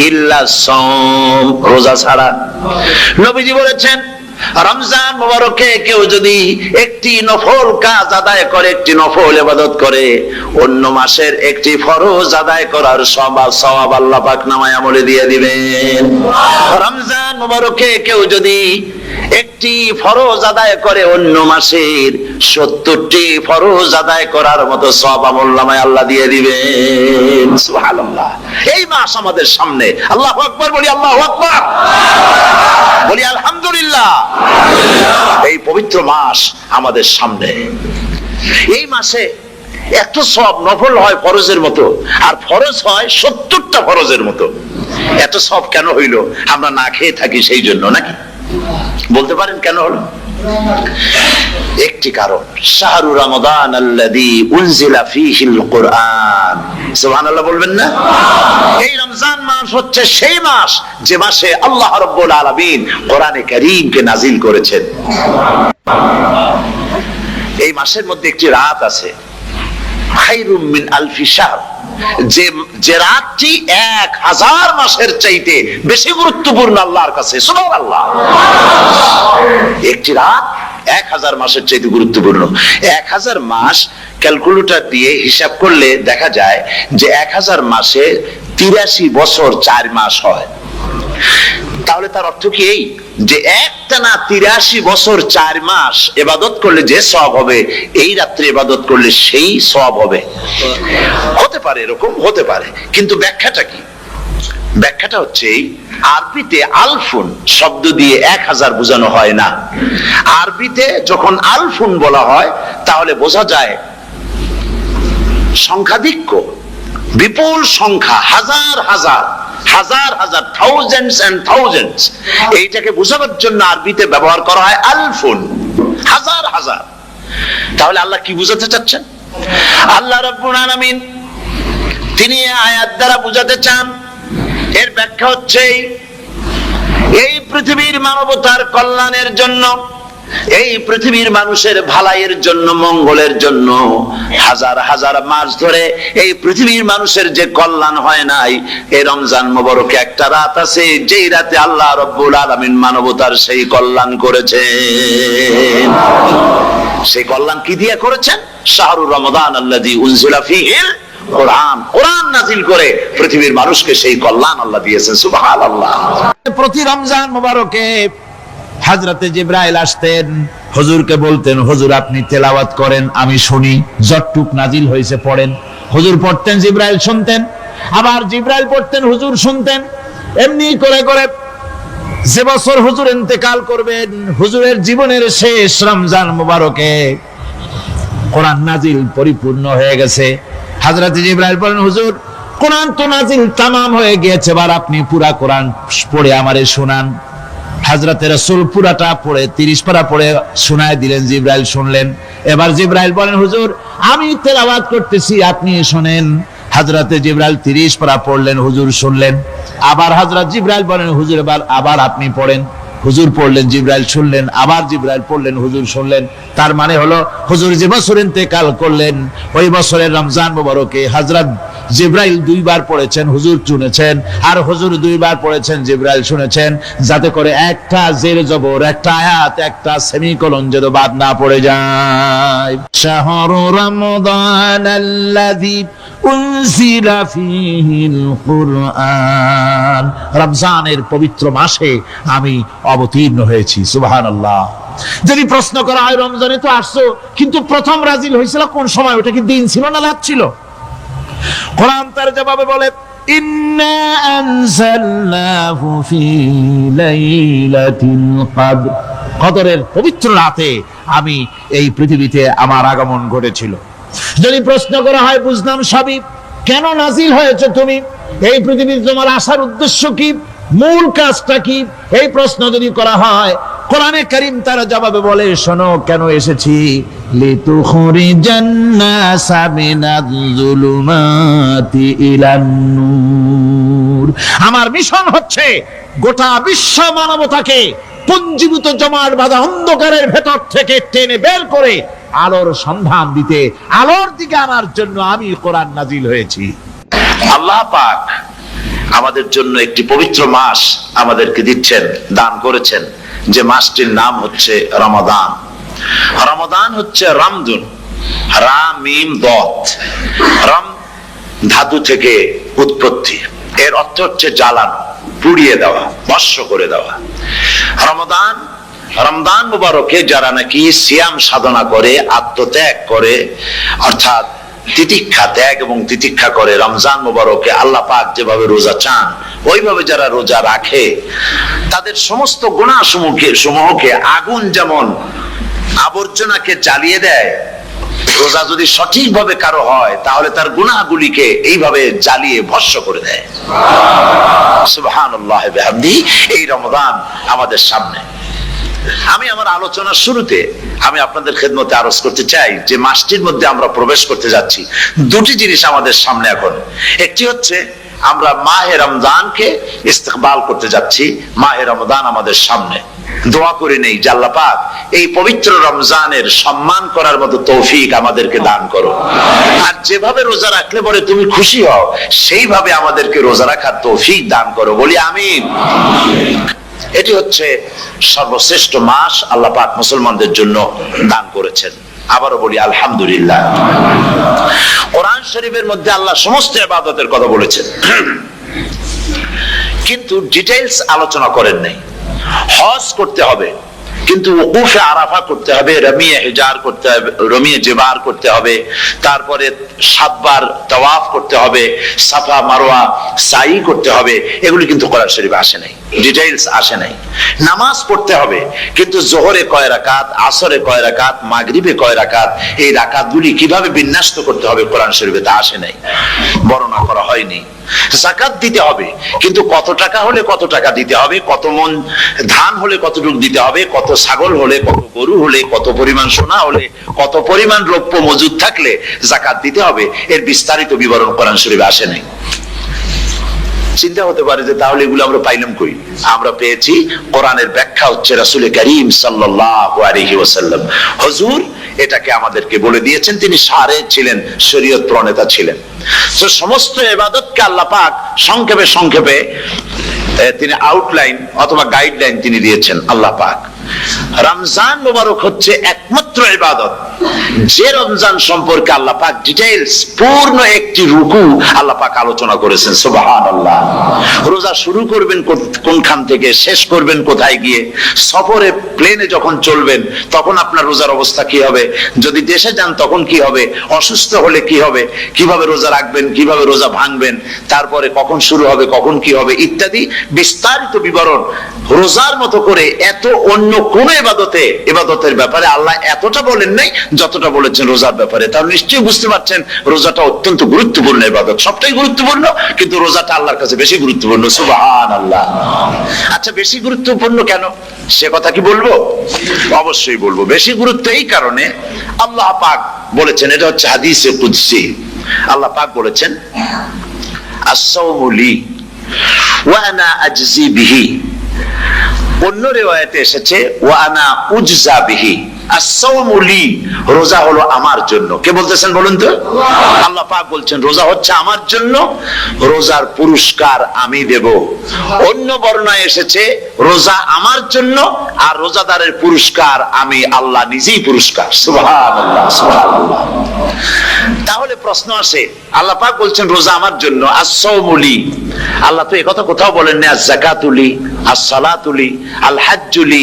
[SPEAKER 2] ইল্লা সাওম, রোজা ছাড়া। নবীজি বলেছেন, রমজান মুবারকে কেউ যদি একটি নফল কাজ আদায় করে, একটি নফল ইবাদত করে, অন্য মাসের একটি ফরজ আদায় করার সওয়াব আল্লাহ পাক নামায়ে আমলে দিয়ে দিবেন। রমজান মুবারকে কেউ যদি একটি ফরজ আদায় করে, অন্য মাসের 70টি ফরজ আদায় করার মতো সওয়াব আমলনামায় আল্লাহ দিয়ে দিবেন। সুবহানাল্লাহ। এই মাস আমাদের সামনে। আল্লাহু আকবার বলি, আল্লাহু আকবার বলি, আলহামদুলিল্লাহ। এই পবিত্র মাস আমাদের সামনে। এই মাসে এত সব নফল হয় ফরজের মতো, আর ফরজ হয় 70টা ফরজের মতো। এত সব কেন হইল? আমরা না খেয়ে থাকি সেই জন্য নাকি? বলতে পারেন কেন হলো? একটি কারণ, শাহরু রমাদান আল্লাযী উনজিলা ফীহিল কুরআন। সুবহানাল্লাহ বলবেন না? এই রমজান মাস হচ্ছে সেই মাস যে মাসে আল্লাহ রাব্বুল আলামিন কোরআনে কারীমকে নাজিল করেছেন। এই মাসের মধ্যে একটি রাত আছে, খায়রুম মিন আলফি শাহর, যে রাতটি 1000 মাসের চাইতে বেশি গুরুত্বপূর্ণ আল্লাহর কাছে। সুবহানাল্লাহ। একটি রাত 1000 মাসের চাইতে গুরুত্বপূর্ণ। 1000 মাস ক্যালকুলেটর দিয়ে হিসাব করলে দেখা যায় যে 1000 মাসে 83 বছর 4 মাস হয়। তাহলে তার অর্থ কি এই যে একটানা 83 বছর 4 মাস ইবাদত করলে যে সওয়াব হবে, এই রাত্রে ইবাদত করলে সেই সওয়াব হবে? হতে পারে, এরকম হতে পারে, কিন্তু ব্যাখ্যাটা কি? ব্যাখ্যাটা হচ্ছে, আরবিতে আলফুন শব্দ দিয়ে 1000 বোঝানো হয় না। আরবিতে যখন আলফুন বলা হয় তাহলে বোঝা যায় সংখ্যাধিক্য, বিপুল সংখ্যা, হাজার হাজার হাজার হাজার, থাউজেন্ডস এন্ড থাউজেন্ডস। এইটাকে বোঝানোর জন্য আরবিতে ব্যবহার করা হয় আলফুন, হাজার হাজার। তাহলে আল্লাহ কি বুঝাতে চাচ্ছেন? আল্লাহ রাব্বুল আলামিন তিনি আয়াত দ্বারা বুঝাতে চান, এর ব্যাখ্যা হচ্ছে এই পৃথিবীর মানবতার কল্যাণের জন্য, এই পৃথিবীর মানুষের ভালাইয়ের জন্য, মঙ্গলের জন্য হাজার হাজার মাস ধরে এই পৃথিবীর মানুষের যে কল্যাণ হয় নাই, এই রমজান মোবারকে একটা রাত আছে যেই রাতে আল্লাহ রাব্বুল আলামিন মানবতার সেই কল্যাণ করেছেন। সেই কল্যাণ কি দিয়ে করেছেন? শাহরুর রমাদান আল্লাযী উনজিলা ফীহিল কোরআন, কোরআন নাযিল করে পৃথিবীর মানুষকে সেই কল্যাণ আল্লাহ দিয়েছেন। সুবহানাল্লাহ।
[SPEAKER 1] প্রতি রমজান মোবারকে হযরতে জিবরাইল আসতেন, হুজুরকে বলতেন, হুজুর আপনি তেলাওয়াত করেন, আমি শুনি, যতটুক নাজিল হয়েছে পড়েন। হুজুর পড়তেন, জিবরাইল শুনতেন, আবার জিবরাইল পড়তেন, হুজুর শুনতেন। এমনি করে করে যে বছর হুজুর ইন্তেকাল করবেন, হুজুরের জীবনের শেষ রমজান মোবারকে কোরআন নাজিল পরিপূর্ণ হয়ে গেছে। হযরতে জিবরাইল বলেন, হুজুর কোরআন তো নাজিল তামাম হয়ে গিয়েছে, এবার আপনি পুরা কোরআন পড়ে আমারে শোনান। হযরতে রাসূল পুরাটা পড়ে 30 পারা পড়ে শোনায় দিলেন, জিবরাইল শুনলেন। এবার জিবরাইল বলেন, হুজুর আমি তেলাওয়াত করতেছি, আপনি শুনেন। হযরতে জিবরাইল 30 পারা পড়লেন, হুজুর শুনলেন। আবার হযরত জিবরাইল বলেন, হুজুর আবার আপনি পড়েন। হুজুর পড়লেন, জিবরাইল শুনলেন, আবার জিবরাইল পড়লেন, হুজুর শুনলেন। তার মানে হলো হুজুর যে বছর ইন্তেকাল করলেন, ওই বছরের রমজান মোবারকে হযরত জিবরাইল 2 বার পড়েছেন, হুজুর শুনেছেন, আর হুজুর 2 বার পড়েছেন, জিবরাইল শুনেছেন, যাতে করে একটা জের জবর, একটা আয়াত, একটা সেমিকোলন যেন বাদ না পড়ে যায়। শাহরু রমাদান আল্লাযী উনজিলা ফীহিল কুরআন, রমজানের পবিত্র মাসে আমি অবতীর্ণ হয়েছি। সুবহানাল্লাহ। যদি প্রশ্ন করা হয়, রমজানে তো আসছো, কিন্তু প্রথম নাজিল হয়েছিল কোন সময়? ওটা কি দিন ছিল না রাত ছিল? কোরআন তার জবাবে বলে, ইন্না আনজালনাহু ফি লাইলাতিল কদর, কদরের পবিত্র রাতে আমি এই পৃথিবীতে আমার আগমন ঘটেছিল। যদি প্রশ্ন করা হয়, বুঝলাম সবই, কেন নাজিল হয়েছে তুমি? এই পৃথিবীতে তোমার আসার উদ্দেশ্য কি? মূল কাজটা কি? এই প্রশ্ন যদি করা হয়, কোরআনে কারীম তার জবাবে বলে, শোনো কেন এসেছি। লিতুখরিজান নাসা মিনাজ যুলুমাতি ইলান নূর, আমার মিশন হচ্ছে গোটা বিশ্ব মানবতাকে পুঞ্জীভূত জমাট বাঁধা অন্ধকারের ভেতর থেকে টেনে বের করে আলোর সন্ধান দিতে, আলোর দিকে আনার জন্য আমি কোরআন নাজিল হয়েছি।
[SPEAKER 2] আল্লাহ পাক আমাদের জন্য একটি পবিত্র মাস আমাদেরকে দিচ্ছেন, দান করেছেন, যে মাসটির নাম হচ্ছে রমাদান। রমাদান হচ্ছে রামদুন, রা মিম দত, রাম ধাতু থেকে উৎপত্তি, এর অর্থ হচ্ছে জ্বালানো, পুড়িয়ে দেওয়া, ভস্ম করে দেওয়া। রমাদান, রমজান মুবারকে যারা নাকি সিয়াম সাধনা করে, আত্মত্যাগ করে, অর্থাৎ তিতিক্ষা, ত্যাগ এবং তিতিক্ষা করে, রমজান মুবারকে আল্লাহ পাক যেভাবে রোজা চান ওইভাবে যারা রোজা রাখে, তাদের সমস্ত গুনাহ সমূহকে আগুন যেমন আবর্জনাকে জ্বালিয়ে দেয়, রোজা যদি সঠিকভাবে কারো হয় তাহলে তার গুনাহগুলিকে এইভাবে জ্বালিয়ে ভস্ম করে দেয়। সুবহানাল্লাহ ওয়া বিহামদিহি। এই রমাদান আমাদের সামনে। আমি আমার আলোচনার শুরুতে আমি আপনাদের খেদমতে আরজ করতে চাই যে মাসটির মধ্যে আমরা প্রবেশ করতে যাচ্ছি, দুটি জিনিস আমাদের সামনে এখন। একটি হচ্ছে আমরা মাহে রমজানকে ইস্তেকবাল করতে যাচ্ছি, মাহে রমজান আমাদের সামনে। দোয়া করে নেই যে আল্লাহ পাক এই পবিত্র রমজানের সম্মান করার মতো তৌফিক আমাদেরকে দান করো, আর যেভাবে রোজা রাখলে পরে তুমি খুশি হও সেইভাবে আমাদেরকে রোজা রাখার তৌফিক দান করো, বলি আমিন। এটি হচ্ছে সর্বশ্রেষ্ঠ মাস আল্লাহ পাক মুসলমানদের জন্য দান করেছেন। আবারও বলি আলহামদুলিল্লাহ। কোরআন শরীফের মধ্যে আল্লাহ সমস্ত ইবাদতের কথা বলেছেন, কিন্তু ডিটেইলস আলোচনা করেন নাই। হজ করতে হবে, কিন্তু ওকুফে আরাফা করতে হবে, রমিয়ে হিজার করতে হবে, রমিয়ে জিবার করতে হবে, তারপরে 7 বার তাওয়াফ করতে হবে, সাফা মারওয়া সাই করতে হবে। এগুলি কিন্তু কোরআন শরীফে আসে নাই, ডিটেইলস আসে নাই। নামাজ পড়তে হবে, কিন্তু জোহরে কয় রাকাত, আসরে কয় রাকাত, মাগরিবে কয় রাকাত, এই রাকাতগুলি কিভাবে বিন্যস্ত করতে হবে কোরআন শরীফে তা আসে নাই, বর্ণনা করা হয়নি। যাকাত দিতে হবে, কিন্তু কত টাকা হলে কত টাকা দিতে হবে, কত মন ধান হলে কতটুকু দিতে হবে, কত ছাগল হলে, কত গরু হলে, কত পরিমাণ সোনা হলে, কত পরিমাণ রৌপ্য মজুদ থাকলে যাকাত দিতে হবে, এর বিস্তারিত বিবরণ কোরআন শরীফে আসে নাই। চিন্তা হতে পারে যে তাহলে এগুলো আমরা পাইলাম কই? আমরা পেয়েছি কোরআনের ব্যাখ্যা হচ্ছে রাসূল করিম সাল্লাল্লাহু আলাইহি ওয়াসাল্লাম। হুজুর এটাকে আমাদেরকে বলে দিয়েছেন, তিনি সারে ছিলেন, শরীয়ত প্রণেতা ছিলেন। তো সমস্ত ইবাদতকে আল্লাহ পাক সংক্ষেপে সংক্ষেপে তিনি আউটলাইন অথবা গাইডলাইন তিনি দিয়েছেন আল্লাহ পাক। রমজান মুবারক হচ্ছে একমাত্র ইবাদত যে রমজান সম্পর্কে আল্লাহ পাক ডিটেইলস পূর্ণ একটি রুকু আল্লাহ পাক আলোচনা করেছেন। সুবহানাল্লাহ। রোজা শুরু করবেন কোনখান থেকে, শেষ করবেন কোথায় গিয়ে, সফরে প্লেনে যখন চলবেন তখন আপনার রোজার অবস্থা কি হবে, যদি দেশে যান তখন কি হবে, অসুস্থ হলে কি হবে, কিভাবে রোজা রাখবেন, কিভাবে রোজা ভাঙবেন, তারপরে কখন শুরু হবে, কখন কি হবে ইত্যাদি বিস্তারিত বিবরণ। রোজার মতো করে এত অন্য কোন ইবাদতের ব্যাপারে আল্লাহ এতটা বলেন নাই যতটা বলেছেন রোজার ব্যাপারে। তাহলে নিশ্চয়ই বুঝতে পারছেন রোজাটা অত্যন্ত গুরুত্বপূর্ণ ইবাদত। সবটাই গুরুত্বপূর্ণ, কিন্তু রোজাটা আল্লাহর কাছে বেশি গুরুত্বপূর্ণ। সুবহানাল্লাহ। আচ্ছা, বেশি গুরুত্বপূর্ণ কেন সে কথা কি বলবো? অবশ্যই বলবো। বেশি গুরুত্ব এই কারণে, আল্লাহ পাক বলেছেন, এটা হচ্ছে হাদিসে কুদসি। আল্লাহ পাক বলেছেন, আস-সাওমু লি ওয়া আনা আজজি বিহি। অন্য রিওয়ায়াতে এসেছে ওয়া আনা উজজা বিহি। আস-সাওমু লি, রোজা হলো আমার জন্য। কে বলতেছেন বলুন তো? আল্লাহ পাক বলছেন রোজা হচ্ছে আমার জন্য, রোজার পুরস্কার আমি দেব। অন্য বর্ণনায় এসেছে রোজা আমার জন্য আর রোজাদারের পুরস্কার আমি আল্লাহ নিজেই পুরস্কার। সুবহানাল্লাহ, সুবহানাল্লাহ। তাহলে প্রশ্ন আসে, আল্লাহ পাক বলছেন রোজা আমার জন্য, আস-সাওমু লি। আল্লাহ তো একথা কোথাও বলেন না আজ-যাকাতু লি, আস-সালাতু লি, আল-হাজ্জু লি।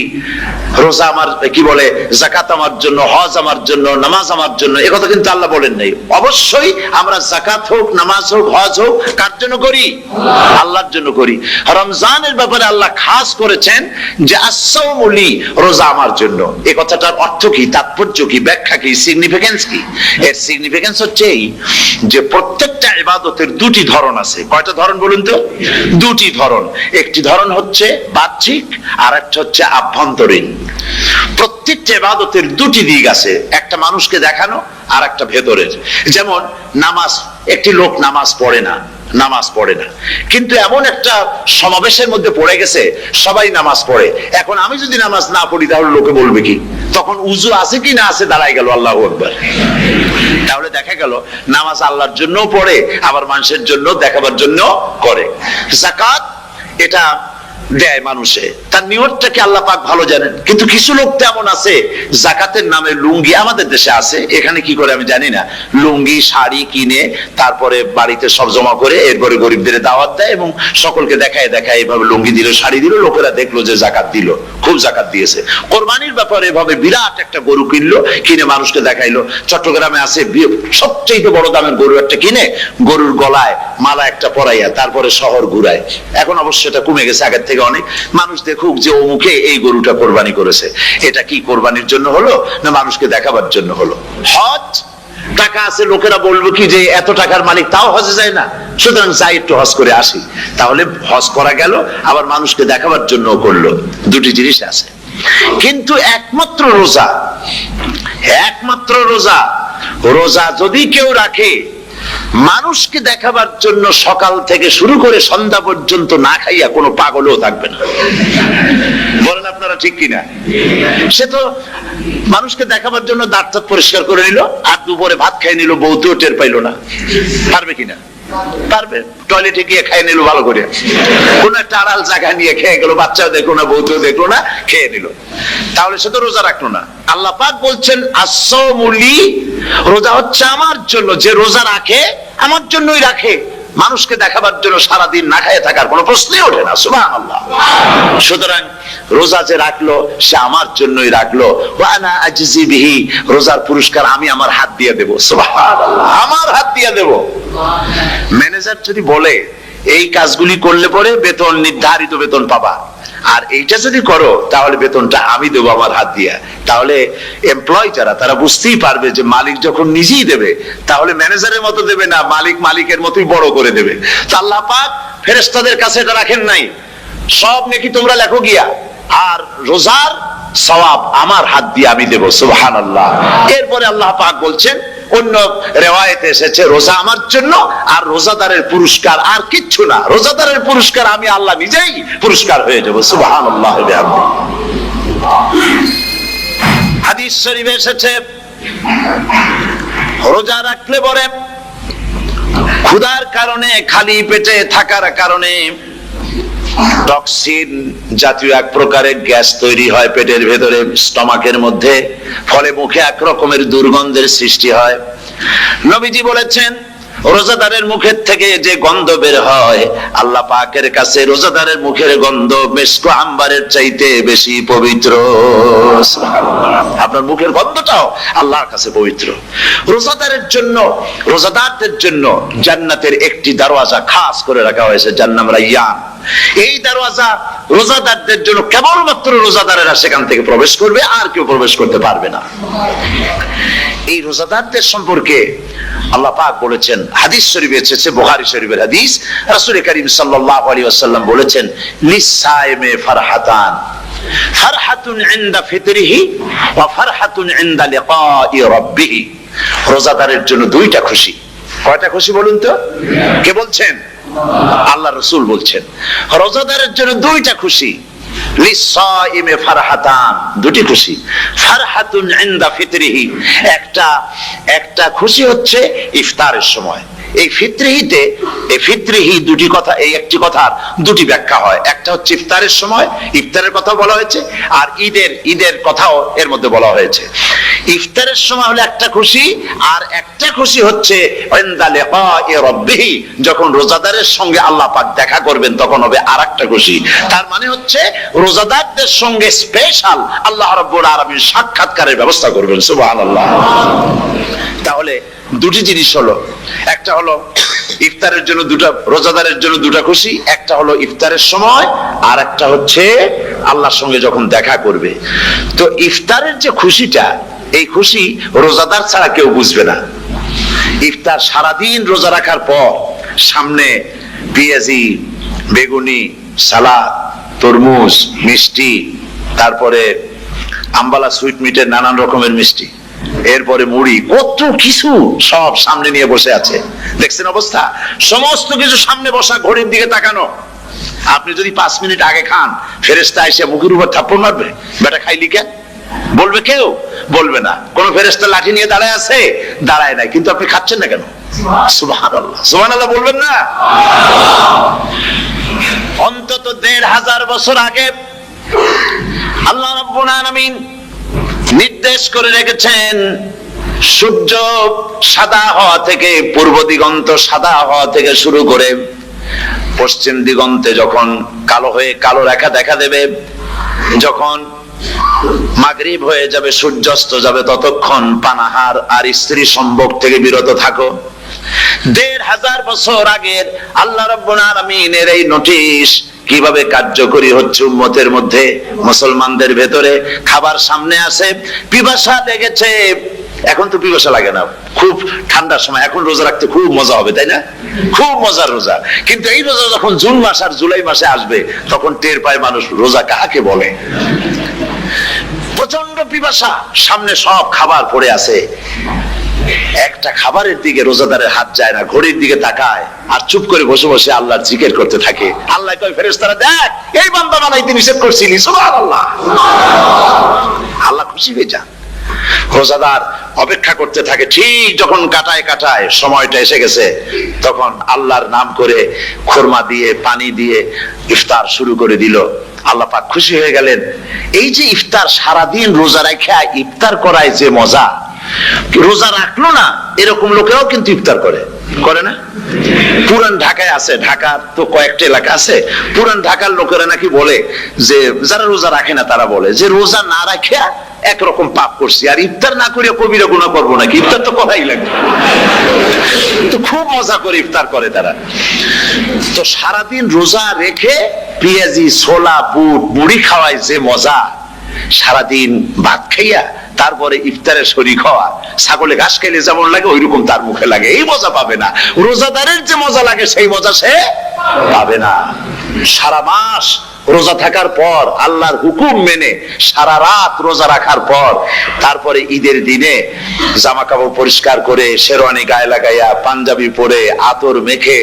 [SPEAKER 2] রোজা আমার কি বলে, যাকাত আমার জন্য, হজ আমার জন্য, নামাজ আমার জন্য, একথা কিন্তু আল্লাহ বলেন নাই। অবশ্যই আমরা যাকাত হোক, নামাজ হোক, হজ হোক কার জন্য করি? আল্লাহর জন্য করি। রমজানের ব্যাপারে আল্লাহ খাস করেছেন যে আস-সাওমু লি, রোজা আমার জন্য। এই কথাটার অর্থ কি, তাৎপর্য কি, ব্যাখ্যা কি, সিগনিফিকেন্স কি? এর সিগনিফিকেন্স হচ্ছে এই যে প্রত্যেকটা ইবাদতের দুটি ধরন আছে। কয়টা ধরন বলুন তো? দুটি ধরন। একটি ধরন হচ্ছে বাহ্যিক আর একটা হচ্ছে আভ্যন্তরীণ। প্রত্যেকটা ইবাদতের দুটি দিক আছে, একটা মানুষকে দেখানো আর একটা ভেতরের। যেমন নামাজ, একটি লোক নামাজ পড়ে না, কিন্তু এমন একটা সমাবেশের মধ্যে পড়ে গেছে সবাই নামাজ পড়ে। এখন আমি যদি নামাজ না পড়ি তাহলে লোকে বলবে কি? তখন উযু আছে কি না আছে দাঁড়াই গেল আল্লাহু আকবার। তাহলে দেখা গেল নামাজ আল্লাহর জন্য পড়ে, আবার মানুষের জন্য দেখাবার জন্য করে। যাকাত এটা দেয় মানুষে, তার নিয়তটাকে আল্লাহ পাক ভালো জানেন। কিন্তু কিছু লোক তেমন আছে যাকাতের নামে লুঙ্গি, আমাদের দেশে আছে, এখানে কি করে আমি জানি না, লুঙ্গি শাড়ি কিনে তারপরে বাড়িতে সব জমা করে এরপরে গরিবদের দাওয়াত দেয় এবং সকলকে দেখায় এভাবে লুঙ্গি দিল, শাড়ি দিল, লোকেরা দেখলো যে যাকাত দিল, খুব যাকাত দিয়েছে। কোরবানির ব্যাপারে এভাবে বিরাট একটা গরু কিনলো, কিনে মানুষকে দেখাইলো। চট্টগ্রামে আছে সবচেয়ে বড় দামের গরু একটা কিনে গরুর গলায় মালা একটা পরাইয়া তারপরে শহর ঘুরায়। এখন অবশ্য এটা কমে গেছে আগের থেকে অনেক। মানুষ দেখুক যে অমুকে এই গরুটা কোরবানি করেছে। এটা কি কোরবানির জন্য হলো না মানুষকে দেখাবার জন্য হলো? হজ, টাকা আছে, লোকেরা বলবো কি যে এত টাকার মালিক তাও হজে যায় না, সুতরাং যাই একটু হজ করে আসি। তাহলে হজ করা গেল, আবার মানুষকে দেখাবার জন্য করলো। দুটি জিনিস আছে। কিন্তু একমাত্র রোজা যদি কেউ রাখে মানুষকে দেখাবার জন্য, সকাল থেকে শুরু করে সন্ধ্যা পর্যন্ত না খাইয়া কোনো পাগলও থাকবে না। বলেন আপনারা ঠিক কিনা? সে তো মানুষকে দেখাবার জন্য দাঁত পরিষ্কার করে নিল আর দুপুরে ভাত খাই নিল, বউতেও টের পাইলো না। পারবে কিনা? পারবে। টয়লেটে গিয়ে খাই নিল ভালো করে, কোন একটা আড়াল জায়গা নিয়ে খেয়ে গেল, বাচ্চাও দেখলো না, বউতেও দেখলো না, খেয়ে নিল। তাহলে সে তো রোজা রাখলো না। আল্লাহ পাক বলছেন আস-সাওমু লি, রোজা হচ্ছে আমার জন্য। যে রোজা রাখে আমার জন্যই রাখে, মানুষকে দেখাবার জন্য সারাদিন না খায় থাকার কোনো প্রশ্নই ওঠে না। সুবহানাল্লাহ। সুতরাং রোজা যে রাখলো সে আমার জন্যই রাখলো। ওয়া আনা আজজি বিহি, রোজার পুরস্কার আমি আমার হাত দিয়ে দেব। সুবহানাল্লাহ, আমার হাত দিয়ে দেব। ম্যানেজার যদি বলে এই কাজগুলি করলে পরে বেতন, নির্ধারিত বেতন পাবা, আর এইটা যদি করো তাহলে বেতনটা আমি দেবো আমার হাত দিয়া, তাহলে এমপ্লয় যারা তারা বুঝতেই পারবে যে মালিক যখন নিজেই দেবে তাহলে ম্যানেজারের মতো দেবে না, মালিক মালিকের মতোই বড় করে দেবে। আল্লাহ পাক ফেরেশতাদের কাছে এটা রাখেন নাই, সব নেকি তোমরা লেখো গিয়া, আর রোজার সওয়াব আমার হাত দিয়ে আমি দেব। সুবহানাল্লাহ। এরপরে আল্লাহ পাক বলছেন অন্য রিওয়ায়াতে এসেছে রোজা আমার জন্য, আর রোজাদারের পুরস্কার আর কিচ্ছু না। রোজাদারের পুরস্কার আমি আল্লাহ নিজেই পুরস্কার হয়ে যাব। সুবহানাল্লাহ। হাদিস শরীফে এসেছে রোজা রাখলে পরে ক্ষুধার কারণে, খালি পেটে থাকার কারণে টক্সিন জাতীয় এক প্রকারের গ্যাস তৈরি হয় পেটের ভেতরে, স্টমাকের মধ্যে, ফলে মুখে এক রকমের দুর্গন্ধের সৃষ্টি হয়। নবীজি বলেছেন রোজাদারের মুখের থেকে যে গন্ধ বের হয়, আল্লাহ পাকের কাছে রোজাদারের মুখের গন্ধ মিস্ক আম্বারের চাইতে বেশি পবিত্র। আপনার মুখের গন্ধটাও আল্লাহর কাছে পবিত্র। রোজাদারের জন্য, রোজাদারদের জন্য জান্নাতের একটি দরওয়াজা খাস করে রাখা হয়েছে, যার নাম রায়্যান। এই দরওয়াজা রোজাদারদের জন্য, কেবলমাত্র রোজাদারেরা সেখান থেকে প্রবেশ করবে, আর কেউ প্রবেশ করতে পারবে না। এই রোজাদারদের সম্পর্কে আল্লাহ পাক বলেছেন, হাদিস শরীফে এসেছে, বুখারী শরীফের হাদিস, রাসূল করিম সাল্লাল্লাহু আলাইহি ওয়াসাল্লাম বলেছেন লিসায়েমে ফারহাতান, ফারহাতুন ইনদা ফিতরিহি ওয়া ফারহাতুন ইনদা লিকাই রাব্বিহি। রোজাদারের জন্য দুইটা খুশি। কয়টা খুশি বলুন তো? কে বলছেন? আল্লাহ রাসূল বলছেন রোজাদারের জন্য দুইটা খুশি। লিসাইমে ফারহাতান, দুটি খুশি। ফারহাতুন ইনদা ফিতরিহি, একটা খুশি হচ্ছে ইফতারের সময়। এই ফিতরিহিতে, এই ফিতরিহি দুটি কথা, এই একটি কথার দুটি ব্যাখ্যা হয়। একটা হচ্ছে ইফতারের সময়, ইফতারের কথা বলা হয়েছে, আর ঈদের কথাও এর মধ্যে বলা হয়েছে। ইফতারের সময় হলো একটা খুশি, আর একটা খুশি হচ্ছে ইনদা লিকাই রাব্বিহি, যখন রোজাদারের সঙ্গে আল্লাহ পাক দেখা করবেন তখন হবে আরেকটা খুশি। তার মানে হচ্ছে রোজাদারদের সঙ্গে স্পেশাল আল্লাহ রাব্বুল আলামিন সাক্ষাৎকারের ব্যবস্থা করবেন। সুবহানাল্লাহ। তাহলে দুটি জিনিস হলো, একটা হলো ইফতারের জন্য দুটা, রোজাদারের জন্য দুটা খুশি, একটা হলো ইফতারের সময়, আর একটা হচ্ছে আল্লাহর সঙ্গে যখন দেখা করবে। তো ইফতারের যে খুশিটা, এই খুশি রোজাদার ছাড়া কেউ বুঝবে না। ইফতার সারাদিন রোজা রাখার পর সামনে পেঁয়াজি, বেগুনি, সালাদ, তরমুজ, মিষ্টি, তারপরে আম্বালা সুইট মিটের নানান রকমের মিষ্টি, এরপরে মুড়ি, কত কিছু সব সামনে নিয়ে বসে আছে। দেখছেন অবস্থা? সমস্ত কিছু সামনে বসা, ঘড়ির দিকে তাকানো। আপনি যদি 5 মিনিট আগে খান, ফেরেশতা এসে মুখের উপর থাপ্পড় মারবে, বেটা খাইলি কেন? বলবে কেউ? বলবে না। কোন ফেরেশতা লাঠি নিয়ে দাঁড়ায় আছে? দাঁড়ায় নাই, কিন্তু আপনি খাচ্ছেন না কেন? সুবহানাল্লাহ। সুবহানাল্লাহ বলবেন না? অন্তত 1500 বছর আগে আল্লাহ রাব্বুল আলামিন নির্দেশ করে রেখেছেন, সূর্য সাদা হওয়া থেকে, পূর্ব দিগন্ত সাদা হওয়া থেকে শুরু করে পশ্চিম দিগন্তে যখন কালো হয়ে কালো রেখা দেখা দেবে, যখন মাগরিব হয়ে যাবে, সূর্যাস্ত যাবে, ততক্ষণ পানাহার আর স্ত্রী সম্ভোগ থেকে বিরত থাকো। 1500 বছর আগের আল্লাহ রাব্বুল আলামিনের এই নোটিশ কিভাবে কার্যকরী হচ্ছে উম্মতের মধ্যে, মুসলমানদের ভেতরে। খাবার সামনে আসে, পিপাসা লেগেছে, এখন তো পিপাসা লাগে না, খুব ঠান্ডার সময়, এখন রোজা রাখতে খুব মজা হবে, তাই না? খুব মজার রোজা। কিন্তু এই রোজা যখন জুন মাস আর জুলাই মাসে আসবে, তখন টের পায় মানুষ রোজা কাকে বলে। প্রচন্ড পিপাসা, সামনে সব খাবার পড়ে আছে, একটা খাবারের দিকে রোজাদারের হাত যায় না, ঘড়ির দিকে তাকায় আর চুপ করে বসে বসে আল্লাহর জিকির করতে থাকে। আল্লাহ কয় ফেরেশতারা, দেখ এই বান্দা বানাইতে নিষেধ করছিলি। সুবহানাল্লাহ। আল্লাহ খুশি হয়ে যান। রোজাদার অপেক্ষা করতে থাকে, ঠিক যখন কাটায় সময়টা এসে গেছে, তখন আল্লাহর নাম করে খুরমা দিয়ে, পানি দিয়ে ইফতার শুরু করে দিল। আল্লাহ পাক খুশি হয়ে গেলেন। এই যে ইফতার, সারাদিন রোজা রাখা ইফতার করায় যে মজা, রোজা রাখলো না এরকম লোকেরাও কিন্তু ইফতার করে না? পুরান ঢাকায় আছে, ঢাকার তো কয়েকটা এলাকা আছে, পুরান ঢাকার লোকেরা নাকি বলে যে, যারা রোজা রাখে না তারা বলে যে রোজা না রাখে একরকম পাপ করছি, আর ইফতার না করিয়া কবিরা গুনাহ করবো নাকি, ইফতার তো করাই লাগবে। তো খুব মজা করে ইফতার করে তারা। তো সারাদিন রোজা রেখে পেঁয়াজি, ছোলা, বুট, মুড়ি খাওয়ায় যে মজা, সারাদিন ভাত খাইয়া তারপরে ইফতারের শরীক হওয়া, ছাগলে ঘাস খাইলে যেমন লাগে ওইরকম তার মুখে লাগে, এই মজা পাবে না। রোজাদারের যে মজা লাগে সেই মজা সে পাবে না। সারা মাস রোজা থাকার পর, আল্লাহর হুকুম মেনে সারা রাত রোজা রাখার পর, তারপরে ঈদের দিনে জামা কাপড় পরিষ্কার করে, শেরওয়ানি গায়ে লাগাইয়া, পাঞ্জাবি পরে, আতর মেখে,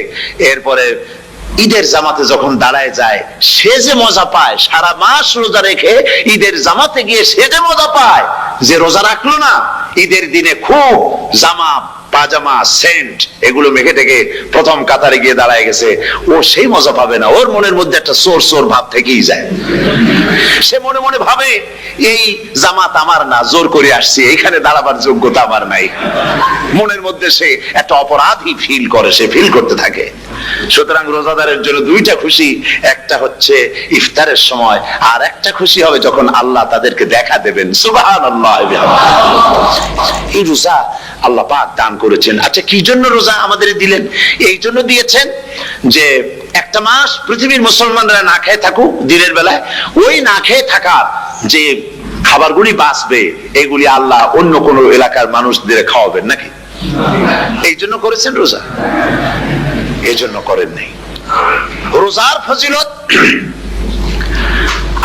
[SPEAKER 2] এরপরে ঈদের জামাতে যখন দাঁড়ায় যায়, সে যে মজা পায়, সারা মাস রোজা রেখে ঈদের জামাতে গিয়ে সে যে মজা পায়, যে রোজা রাখলো না, ঈদের দিনে খুব জামা, পাজামা, সেন্ট এগুলো মেখে টেকে প্রথম কাতারে গিয়ে দাঁড়ায় গেছে, ও সেই মজা পাবে না। ওর মনের মধ্যে একটা সোর সোর ভাব থেকেই যায়। সে মনে মনে ভাবে, এই জামাত আমার না, জোর করে আসছি, এখানে দাঁড়াবার যোগ্যতা আমার নাই। মনের মধ্যে সে একটা অপরাধী ফিল করে, সে ফিল করতে থাকে। সুতরাং রোজাদারের জন্য দুইটা খুশি, একটা হচ্ছে ইফতারের সময়, আর একটা খুশি হবে যখন আল্লাহ তাদেরকে দেখা দেবেন। সুবহানাল্লাহ। এই রোজা আল্লাহ পাক দান করেছেন। আচ্ছা, কি জন্য রোজা আমাদের দিলেন? এই জন্য দিয়েছেন যে একটা মাস পৃথিবীর মুসলমানরা না খেয়ে থাকুক দিনের বেলায়, ওই না খেয়ে থাকার যে খাবারগুলি বাঁচবে, এগুলি আল্লাহ অন্য কোন এলাকার মানুষদের খাওয়াবেন নাকি? এই জন্য করেছেন রোজা, এই জন্য করেন নাই। রোজার ফজিলত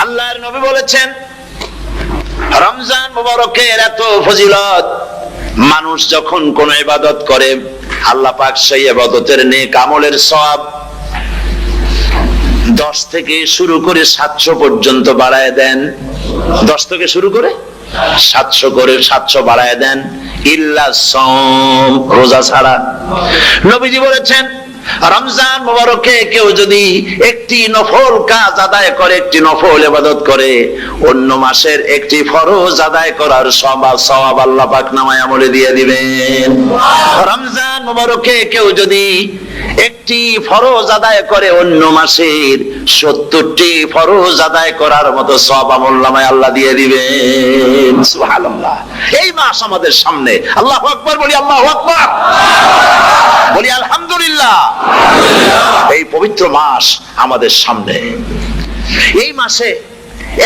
[SPEAKER 2] আল্লাহর নবী বলেছেন, রমজান মুবারকের এত ফজিলত, মানুষ যখন কোন ইবাদত করে, আল্লাহ পাক সেই ইবাদতের নেক আমলের সওয়াব 10 থেকে শুরু করে 700 পর্যন্ত বাড়ায় দেন। 10 থেকে শুরু করে 700 বাড়ায় দেন, ইল্লা সাওম, রোজা ছাড়া। নবীজি বলেছেন, রমজান মুবারকে কেউ যদি একটি নফল কাজ আদায় করে, একটি নফল ইবাদত করে, অন্য মাসের একটি ফরজ আদায় করার সওয়াব আল্লাহ পাক নামায়ে আমলে দিয়ে দিবেন। রমজান মুবারকে কেউ যদি একটি ফরজ আদায় করে, অন্য মাসের 70টি ফরজ আদায় করার মতো সওয়াব আমল নামায়ে আল্লাহ দিয়ে দিবেন। সুবহানাল্লাহ। এই মাস আমাদের সামনে, আল্লাহু আকবার বলি, আল্লাহু আকবার বলি, আলহামদুলিল্লাহ। এই পবিত্র মাস আমাদের সামনে, এই মাসে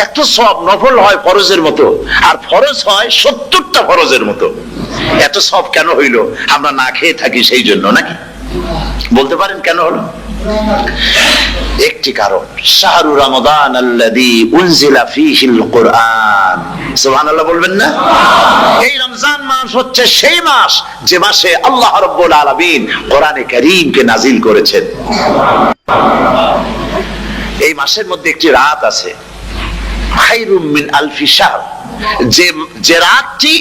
[SPEAKER 2] এত সব নফল হয় ফরজের মতো, আর ফরজ হয় 70টা ফরজের মতো। এত সব কেন হইল? আমরা না খেয়ে থাকি সেই জন্য নাকি? বলতে পারেন কেন হলো? একটি কারণ, শাহরু রমাদান আল্লাযী উনজিলা ফীহিল কুরআন। সুবহানাল্লাহ বলবেন না? এই রমজান মাস হচ্ছে সেই মাস যে মাসে আল্লাহ রাব্বুল আলামিন কোরআনে কারীমকে নাজিল করেছেন। এই মাসের মধ্যে একটি রাত আছে, খায়রুম মিন আলফি শাহর, যে রাতটি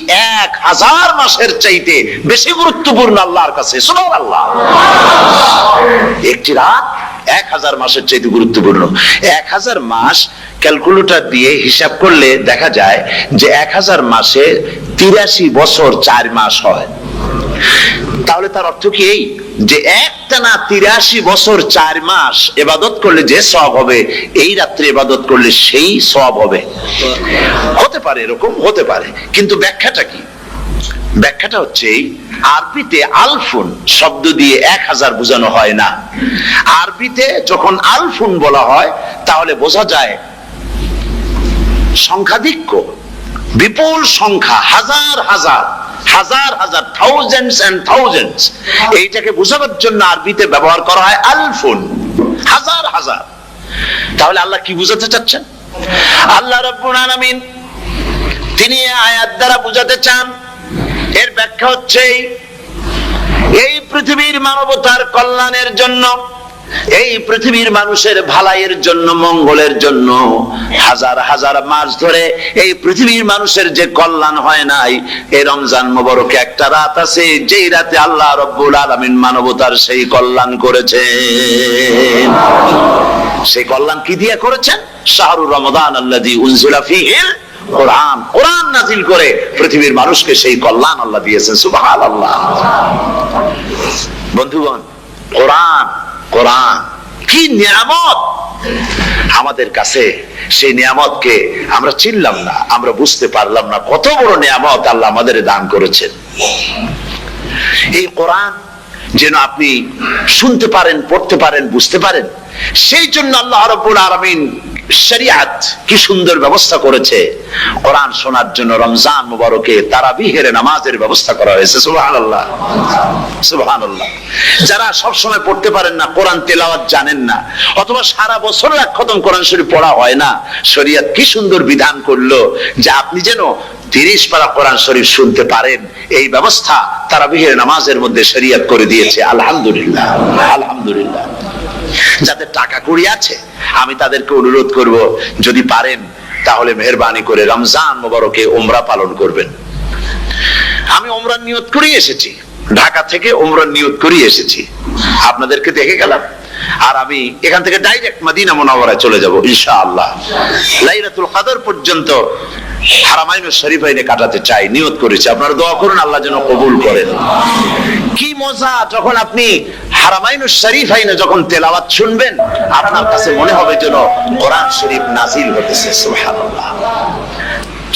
[SPEAKER 2] 1000 মাসের চাইতে বেশি গুরুত্বপূর্ণ আল্লাহর কাছে। সুবহানাল্লাহ। একটি রাত 1000 মাসের চাইতে গুরুত্বপূর্ণ। 1000 মাস ক্যালকুলেটর দিয়ে হিসাব করলে দেখা যায় যে 1000 মাসে 83 বছর 4 মাস হয়। তাহলে তার অর্থ কি এই যে একটানা 83 বছর 4 মাস ইবাদত করলে যে সওয়াব হবে, এই রাত্রে ইবাদত করলে সেই সওয়াব হবে? হতে পারে, এরকম হতে পারে, কিন্তু ব্যাখ্যাটা কি? ব্যাখ্যাটা হচ্ছে, আরবিতে আলফুন শব্দ দিয়ে 1000 বোঝানো হয় না। আরবিতে যখন আলফুন বলা হয় তাহলে বোঝা যায় সংখ্যাধিক্য, বিপুল সংখ্যা, হাজার হাজার হাজার হাজার, থাউজেন্ডস এন্ড থাউজেন্ডস। এইটাকে বোঝানোর জন্য আরবিতে ব্যবহার করা হয় আলফুন, হাজার হাজার। তাহলে আল্লাহ কি বুঝাতে চাচ্ছেন? আল্লাহ রাব্বুল আলামিন তিনি আয়াত দ্বারা বুঝাতে চান, এর ব্যাখ্যা হচ্ছে এই পৃথিবীর মানবতার কল্যাণের জন্য, এই পৃথিবীর মানুষের ভালাইয়ের জন্য, মঙ্গলের জন্য হাজার হাজার মাস ধরে এই পৃথিবীর মানুষের যে কল্যাণ হয় নাই, এই রমজান মুবারকে একটা রাত আছে যেই রাতে আল্লাহ রাব্বুল আলামিন মানবতার সেই কল্যাণ করেছেন। সেই কল্যাণ কি দিয়ে করেছেন? শাহরু রমাদান আল্লাযী উনজিলা ফীহিল কোরআন, কোরআন নাজিল করে পৃথিবীর মানুষকে সেই কল্যাণ আল্লাহ দিয়েছেন। সুবহানাল্লাহ। বন্ধুগণ, কোরআন, কোরআন কি নিয়ামত আমাদের কাছে! সেই নিয়ামতকে আমরা চিনলাম না, আমরা বুঝতে পারলাম না কত বড় নিয়ামত আল্লাহ আমাদের দান করেছেন। এই কোরআন যেন আপনি শুনতে পারেন, পড়তে পারেন, বুঝতে পারেন, সেই জন্য আল্লাহ রাব্বুল আলামিন শরিয়াত কি সুন্দর ব্যবস্থা করেছে। কোরআন শোনার জন্য রমজান মুবারকে তারাবিহের নামাজের ব্যবস্থা করা হয়েছে। সুবহানাল্লাহ, সুবহানাল্লাহ। যারা সব সময় পড়তে পারেন না, কোরআন তেলাওয়াত জানেন না, অথবা সারা বছর এক খতম কোরআন শরীফ পড়া হয় না, শরিয়াত কি সুন্দর বিধান করলো যে আপনি যেন 30 পারা কোরআন শরীফ শুনতে পারেন, এই ব্যবস্থা তারাবিহের নামাজের মধ্যে শরিয়াত করে দিয়েছে। আলহামদুলিল্লাহ, আলহামদুলিল্লাহ। যাদের টাকা কড়ি আছে আমি তাদেরকে অনুরোধ করব, যদি পারেন তাহলে মেহেরবানি করে রমজান মুবারকে উমরা পালন করবেন। আমি উমরার নিয়ত করে এসেছি, ঢাকা থেকে উমরার নিয়ত করে এসেছি, আপনাদেরকে দেখে গেলাম। আর আমি এখান থেকে ডাইরেক্ট মদিনা মুনাওয়ারায় চলে যাব ইনশাআল্লাহ। লাইলাতুল কদর পর্যন্ত হারামাইনুশ শরীফাইনে কাটাতে চাই, নিয়ত করেছি। আপনারা দোয়া করুন আল্লাহ যেন কবুল করেন। কি মজা যখন আপনি হারামাইনুশ শরীফাইনে যখন তেলাওয়াত শুনবেন, আপনার কাছে মনে হবে যেন কোরআন শরীফ নাজিল হতেছে। সুবহানাল্লাহ।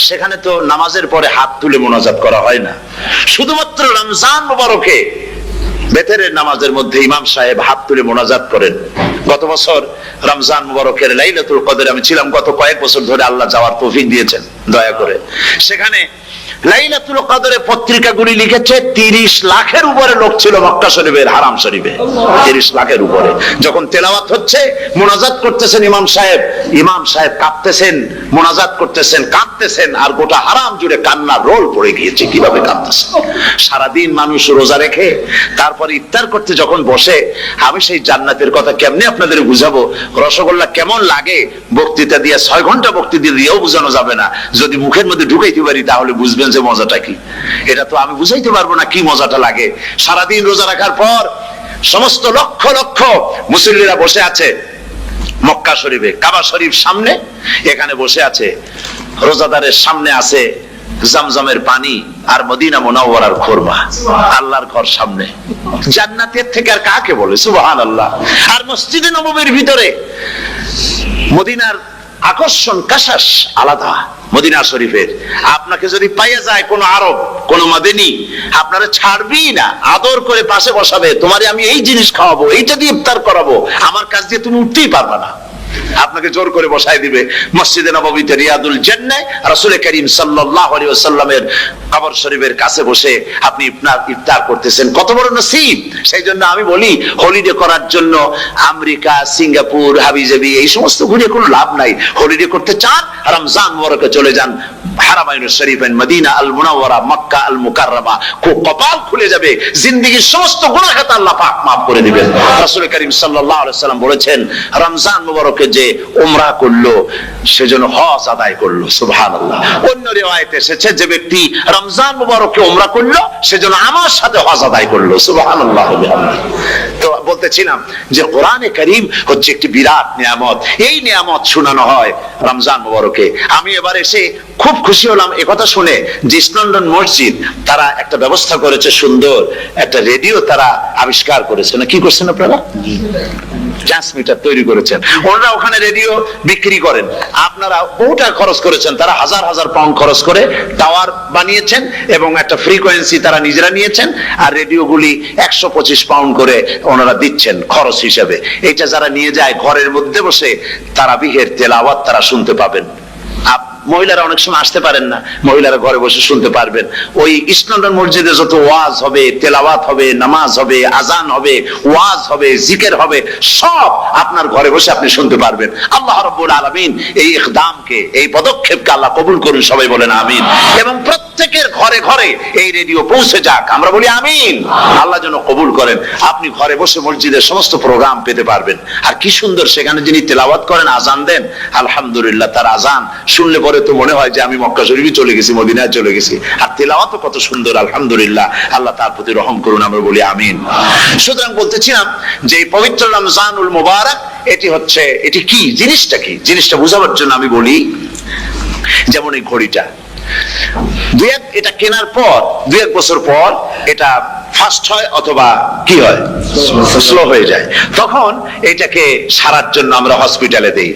[SPEAKER 2] সেখানে তো নামাজের পরে হাত তুলে মোনাজাত করা হয় না, শুধুমাত্র রমজান মুবারকে বেতেরের নামাজের মধ্যে ইমাম সাহেব হাত তুলে মোনাজাত করেন। গত বছর রমজান মুবারকের লাইলাতুল কদরে আমি ছিলাম, গত কয়েক বছর ধরে আল্লাহ যাওয়ার তৌফিক দিয়েছেন দয়া করে। সেখানে লাইলাতুল কদরে পত্রিকাগুলি লিখেছে 30 লাখের উপরে লোক ছিল মক্কা শরীফের হারাম শরীফে, 30 লাখের উপরে। যখন তেলাওয়াত হচ্ছে, মোনাজাত করতেছেন ইমাম সাহেব কাঁপতেছেন, মোনাজাত করতেছেন, কাঁদতেছেন, আর গোটা হারাম জুড়ে কান্নার রোল পড়ে গিয়েছে। কিভাবে কাঁদতেছেন? সারাদিন মানুষ রোজা রেখে তারপরে ইফতার করতে যখন বসে, আমি সেই জান্নাতের কথা কেমনে আপনাদের বুঝাবো? রসগোল্লা কেমন লাগে বক্তৃতা দিয়ে 6 ঘন্টা বক্তৃতা দিয়েও বোঝানো যাবে না। যদি মুখের মধ্যে ঢুকাইতে পারি তাহলে বুঝবেন যে মজাটা কি। এটা তো আমি বুঝাইতে পারবো না কি মজাটা লাগে। সারাদিন রোজা রাখার পর সমস্ত লক্ষ লক্ষ মুসল্লিরা বসে আছে মক্কা শরীফে, কাবা শরীফ সামনে, এখানে বসে আছে। রোজাদারের সামনে আছে জমজমের পানি আর মদিনা মুনাওয়ারার খুরমা। আল্লাহর ঘর সামনে, জান্নাতের থেকে আর কাকে বলে? সুবহানাল্লাহ। আর মসজিদে নববীর ভিতরে মদিনার আকর্ষণ কাশাস আলাদা। মদিনা শরীফের আপনাকে যদি পাইয়া যায় কোন আরব, কোন মাদানী, আপনারা ছাড়বি না, আদর করে পাশে বসাবে, তোমারে আমি এই জিনিস খাওয়াবো, এইটা দিয়ে ইফতার করাবো, আমার কাছ দিয়ে তুমি উঠতেই পারবে না, আপনাকে জোর করে বসায় দিবে। মসজিদে নববীতে রিয়াদুল জান্নাহ রাসূল করিম সাল্লাল্লাহু আলাইহি ওয়াসাল্লামের কবর শরীফের কাছে বসে আপনি ইফতার করতেছেন, কত বড় নসিব। সেই জন্য আমি বলি, হলিডে করার জন্য আমেরিকা, সিঙ্গাপুর, হাবিজাবি এই সমস্ত ঘুরে কোনো লাভ নাই। হলিডে করতে চান, রমজান মুবারকে চলে যান হারামাইনুশ শরীফাইন, মদিনা আল মুনাওয়ারা, মক্কা আল মুকাররমা। কপাল খুলে যাবে, জিন্দেগীর সমস্ত গুনাহ খাতা আল্লাহ পাক maaf করে দিবেন। রাসূল করিম সাল্লাল্লাহু আলাইহি ওয়াসাল্লাম বলেছেন, রমজান মুবারকে যে উমরা করলো সেজন্য হজ আদায় করলো। সুবহানাল্লাহ। অন্য রিওয়ায়াতে এসেছে, যে ব্যক্তি রমজান মুবারকে উমরা করলো সেজন্য আমার সাথে হজ আদায় করলো। সুবহানাল্লাহ। তো বলতেছিলাম যে কোরআনে কারীম হচ্ছে একটি বিরাট নিয়ামত। এই নিয়ামত শোনানো হয় রমজান মুবারকে। আমি এবার এসে খুব খুশি হলাম একথা শুনে যে ইস্ট লন্ডন মসজিদ তারা একটা ব্যবস্থা করেছে, সুন্দর একটা রেডিও তারা আবিষ্কার করেছে। না কি করছেন আপনারা? ট্রান্সমিটার তৈরি করেছেন। ওনারা ওখানে রেডিও বিক্রি করেন। আপনারা বহুটা খরচ করেছেন, তারা হাজার হাজার পাউন্ড খরচ করে টাওয়ার বানিয়েছেন এবং একটা ফ্রিকোয়েন্সি তারা নিজেরা নিয়েছেন, আর রেডিওগুলি 125 পাউন্ড করে ওনারা দিচ্ছেন খরচ হিসেবে। এটা যারা নিয়ে যায় ঘরের মধ্যে বসে তারাবিহের তেলাওয়াত তারা শুনতে পাবেন। মহিলারা অনেক সময় আসতে পারেন না, মহিলারা ঘরে বসে শুনতে পারবেন। ওই ইস্ট লন্ডন মসজিদে যত ওয়াজ হবে, তেলাওয়াত হবে, নামাজ হবে, আজান হবে, ওয়াজ হবে, জিকির হবে, সব আপনার ঘরে বসে আপনি শুনতে পারবেন। আল্লাহ রাব্বুল আলামিন এই ইকদামকে, এই পদক্ষেপকে আল্লাহ কবুল করুন, সবাই বলেন আমিন। এবং প্রত্যেকের ঘরে ঘরে এই রেডিও পৌঁছে যাক, আমরা বলি আমিন। আল্লাহ যেন কবুল করেন। আপনি ঘরে বসে মসজিদের সমস্ত প্রোগ্রাম পেতে পারবেন। আর কি সুন্দর সেখানে যিনি তেলাওয়াত করেন, আজান দেন, আলহামদুলিল্লাহ, তার আজান শুনলে পরে তো মনে হয় যে আমি মক্কা শরীফে চলে গেছি, মদিনায় চলে গেছি। আর তেলাওয়াত কত সুন্দর, আলহামদুলিল্লাহ। আল্লাহ তার প্রতি রহম করুন, আমরা বলি আমিন। সুতরাং বলতেছিলাম যে এই পবিত্র রমজানুল মুবারক, এটি কি, জিনিসটা কি, জিনিসটা বোঝাবার জন্য আমি বলি, যেমন এই ঘড়িটা এটা কেনার পর 2-1 বছর পর এটা ফাস্ট হয় অথবা কি হয়, স্লো হয়ে যায়। তখন এটাকে সারার জন্য আমরা হসপিটালে দেই।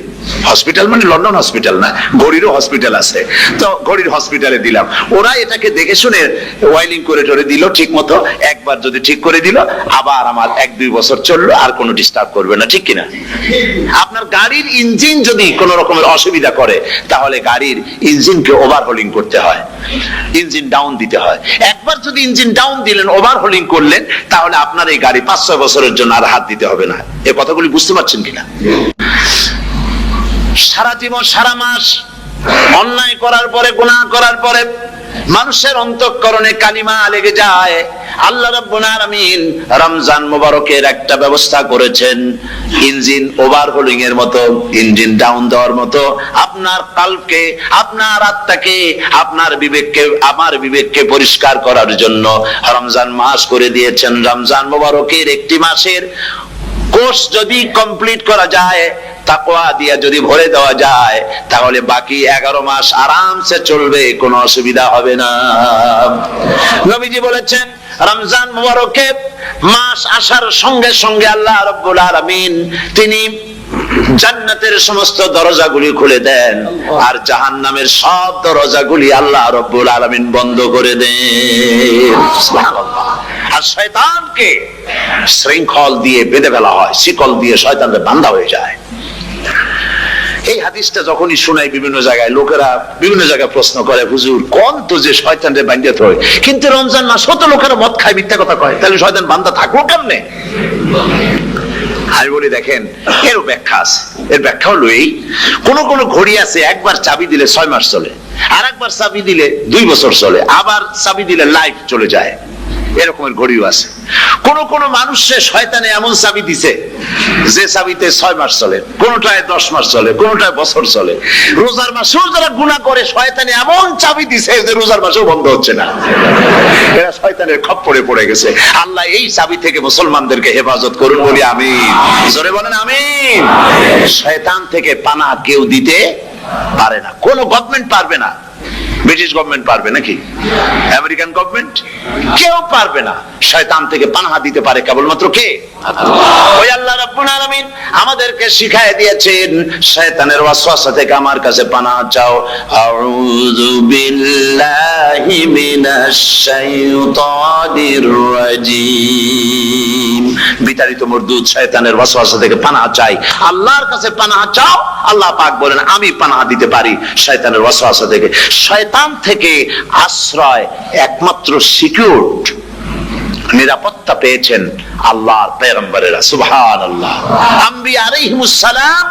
[SPEAKER 2] হসপিটাল মানে লন্ডন হসপিটাল না, ঘড়িরও হসপিটাল আছে, তো ঘড়ির হসপিটালে দিলাম। ওরা এটাকে দেখে শুনে ওয়াইলিং করে টরে দিল ঠিক মতো। একবার যদি ঠিক করে দিল, আবার আমার 1-2 বছর চললো, আর কোনো ডিস্টার্ব করবে না, ঠিক কিনা? আপনার গাড়ির ইঞ্জিন যদি কোনো রকমের অসুবিধা করে, তাহলে গাড়ির ইঞ্জিনকে ওভারহোলিং করতে হয়, ইঞ্জিন ডাউন দিতে হয়। একবার যদি ইঞ্জিন ডাউন দিলেন, ওভারহোলিং করলেন, তাহলে আপনার এই গাড়ি 5-6 বছরের জন্য আর হাত দিতে হবে না। এই কথাগুলি বুঝতে পারছেন কিনা? সারা জীবন, সারা মাস অন্যায় করার পরে, গুনাহ করার পরে মানুষের অন্তঃকরণে কালিমা লেগে যায়। আল্লাহ রাব্বুল আলামিন রমজান মুবারকের একটা ব্যবস্থা করেছেন, ইঞ্জিন ওভারহোলিং এর মতো, ইঞ্জিন ডাউন দেওয়ার মতো। আপনার কালকে, আপনার আত্মাকে, আপনার বিবেককে, আমার বিবেককে পরিষ্কার করার জন্য রমজান মাস করে দিয়েছেন। রমজান মুবারকের একটি মাসের কোর্স যদি কমপ্লিট করা যায়, তাকওয়া দিয়া যদি ভরে দেওয়া যায়, তাহলে বাকি 11 মাস আরামসে চলবে, কোনো অসুবিধা হবে না। নবীজি বলেছেন, রমজান মুবারকে মাস আসার সঙ্গে সঙ্গে আল্লাহ রাব্বুল আলামিন তিনি জান্নাতের সমস্ত দরজাগুলি খুলে দেন, আর জাহান্নামের সব দরজাগুলি আল্লাহ রাব্বুল আলামিন বন্ধ করে দেন। সুবহানাল্লাহ। আর শয়তানকে শৃঙ্খল দিয়ে বেঁধে ফেলা হয়, শিকল দিয়ে শয়তানকে বাঁধা হয়ে যায়। এই হাদিসটা যখনই শোনাই বিভিন্ন জায়গায়, লোকেরা বিভিন্ন জায়গায় প্রশ্ন করে, হুজুর কোন তো যে শয়তানরে বাঁধতে হয়, কিন্তু রমজান মাস হতো লোকেরা মদ খায়, মিথ্যা কথা কয়, তাহলে শয়তান বাঁধা থাকলো কেমনে? আমি বলি, দেখেন, এরও ব্যাখ্যা আছে। এর ব্যাখ্যা হলো এই, কোন কোন ঘড়ি আছে একবার চাবি দিলে 6 মাস চলে, আর একবার চাবি দিলে 2 বছর চলে, আবার চাবি দিলে লাইফ চলে যায়। এরকমের ঘড়িও আছে। কোন কোন মানুষের শয়তানে এমন চাবি দিছে যে চাবিতে 6 মাস চলে, কোনটায় 10 মাস চলে, কোনটায় বছর চলে। রোজার মাসেও যারা গুনাহ করে, শয়তানে এমন চাবি দিছে যে রোজার মাসেও বন্ধ হচ্ছে না। এরা শয়তানের খপ্পরে পড়ে গেছে। আল্লাহ এই চাবি থেকে মুসলমানদেরকে হেফাজত করুন, বলি আমিন। জোরে বলেন আমিন। শয়তান থেকে পানাহ কেউ দিতে পারে না, কোন গভর্নমেন্ট পারবে না। ব্রিটিশ গভর্নমেন্ট পারবে নাকি? American government? কেউ পারবে না। শয়তান থেকে পানাহা দিতে পারে কেবলমাত্র কে? ওই আল্লাহ রাব্বুল আলামিন আমাদেরকে শিখায় দিয়েছেন, শয়তানের ওয়াসওয়াসা থেকে আমার কাছে পানাহা চাও। আউযু বিল্লাহি মিনাশ শাইতানির রাজিম। বিতাড়িত মরদুদ শয়তানের ওয়াসওয়াসা থেকে পানাহা চাই, আল্লাহর কাছে পানাহা চাও। আল্লাহ পাক বলেন, আমি পানাহা দিতে পারি শয়তানের ওয়াসওয়াসা থেকে। শয়তান থেকে আশ্রয় একমাত্র সিকিউরড, নিরাপত্তা পেয়েছেন আল্লাহর পয়গম্বরেরা। সুবহানাল্লাহ। আম্বিয়া আলাইহিমুস সালাম,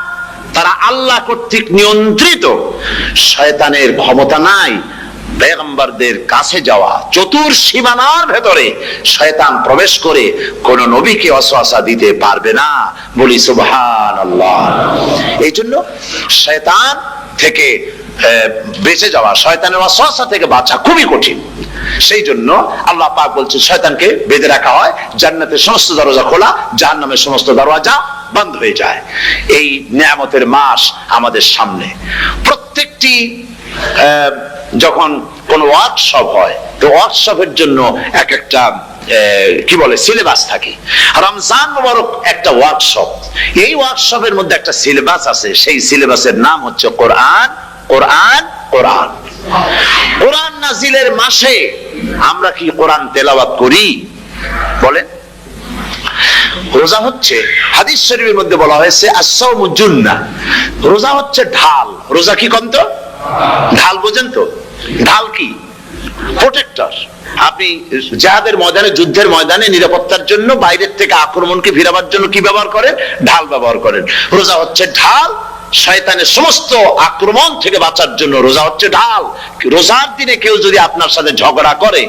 [SPEAKER 2] তারা আল্লাহ কর্তৃক নিয়ন্ত্রিত। শয়তানের ক্ষমতা নাই পয়গম্বরদের কাছে যাওয়া। চতুর্সীমানার ভেতরে শয়তান প্রবেশ করে কোন নবীকে ওয়াসওয়াসা দিতে পারবে না, বলি সুবহানাল্লাহ। এই জন্য শয়তান থেকে বেঁচে যাওয়া, শয়তানের ওয়াসওয়াসা থেকে বাঁচা খুবই কঠিন। সেই জন্য আল্লাহ পাক বলছেন, শয়তানকে বেঁধে রাখা হয়, জান্নাতের সমস্ত দরজা খোলা, জাহান্নামের সমস্ত দরজা বন্ধ হয়ে যায়। এই নিয়ামতের মাস আমাদের সামনে। প্রত্যেকটি যখন কোন ওয়ার্কশপ হয়, তো ওয়ার্কশপের জন্য এক একটা কি বলে সিলেবাস থাকে। রমজান মুবারক একটা ওয়ার্কশপ। এই ওয়ার্কশপের মধ্যে একটা সিলেবাস আছে, সেই সিলেবাসের নাম হচ্ছে কোরআন। কোরআন, কোরআন। কোরআন নাজিলের মাসে আমরা কি কোরআন তেলাওয়াত করি? বলেন। রোজা হচ্ছে, হাদিস শরীফের মধ্যে বলা হয়েছে, আস-সাওমু জুন্নাহ। রোজা হচ্ছে ঢাল। রোজা কি কন্ত? ঢাল। বোঝেন তো ঢাল কি? প্রোটেক্টর। আপনি জিহাদের ময়দানে, যুদ্ধের ময়দানে নিরাপত্তার জন্য, বাইরের থেকে আক্রমণকে ফিরাবার জন্য কি ব্যবহার করেন? ঢাল ব্যবহার করেন। রোজা হচ্ছে ঢাল। শয়তানের সমস্ত আক্রমণ থেকে বাঁচার জন্য রোজা হচ্ছে ঢাল। রোজার দিনে কেউ যদি আপনার সাথে ঝগড়া করে,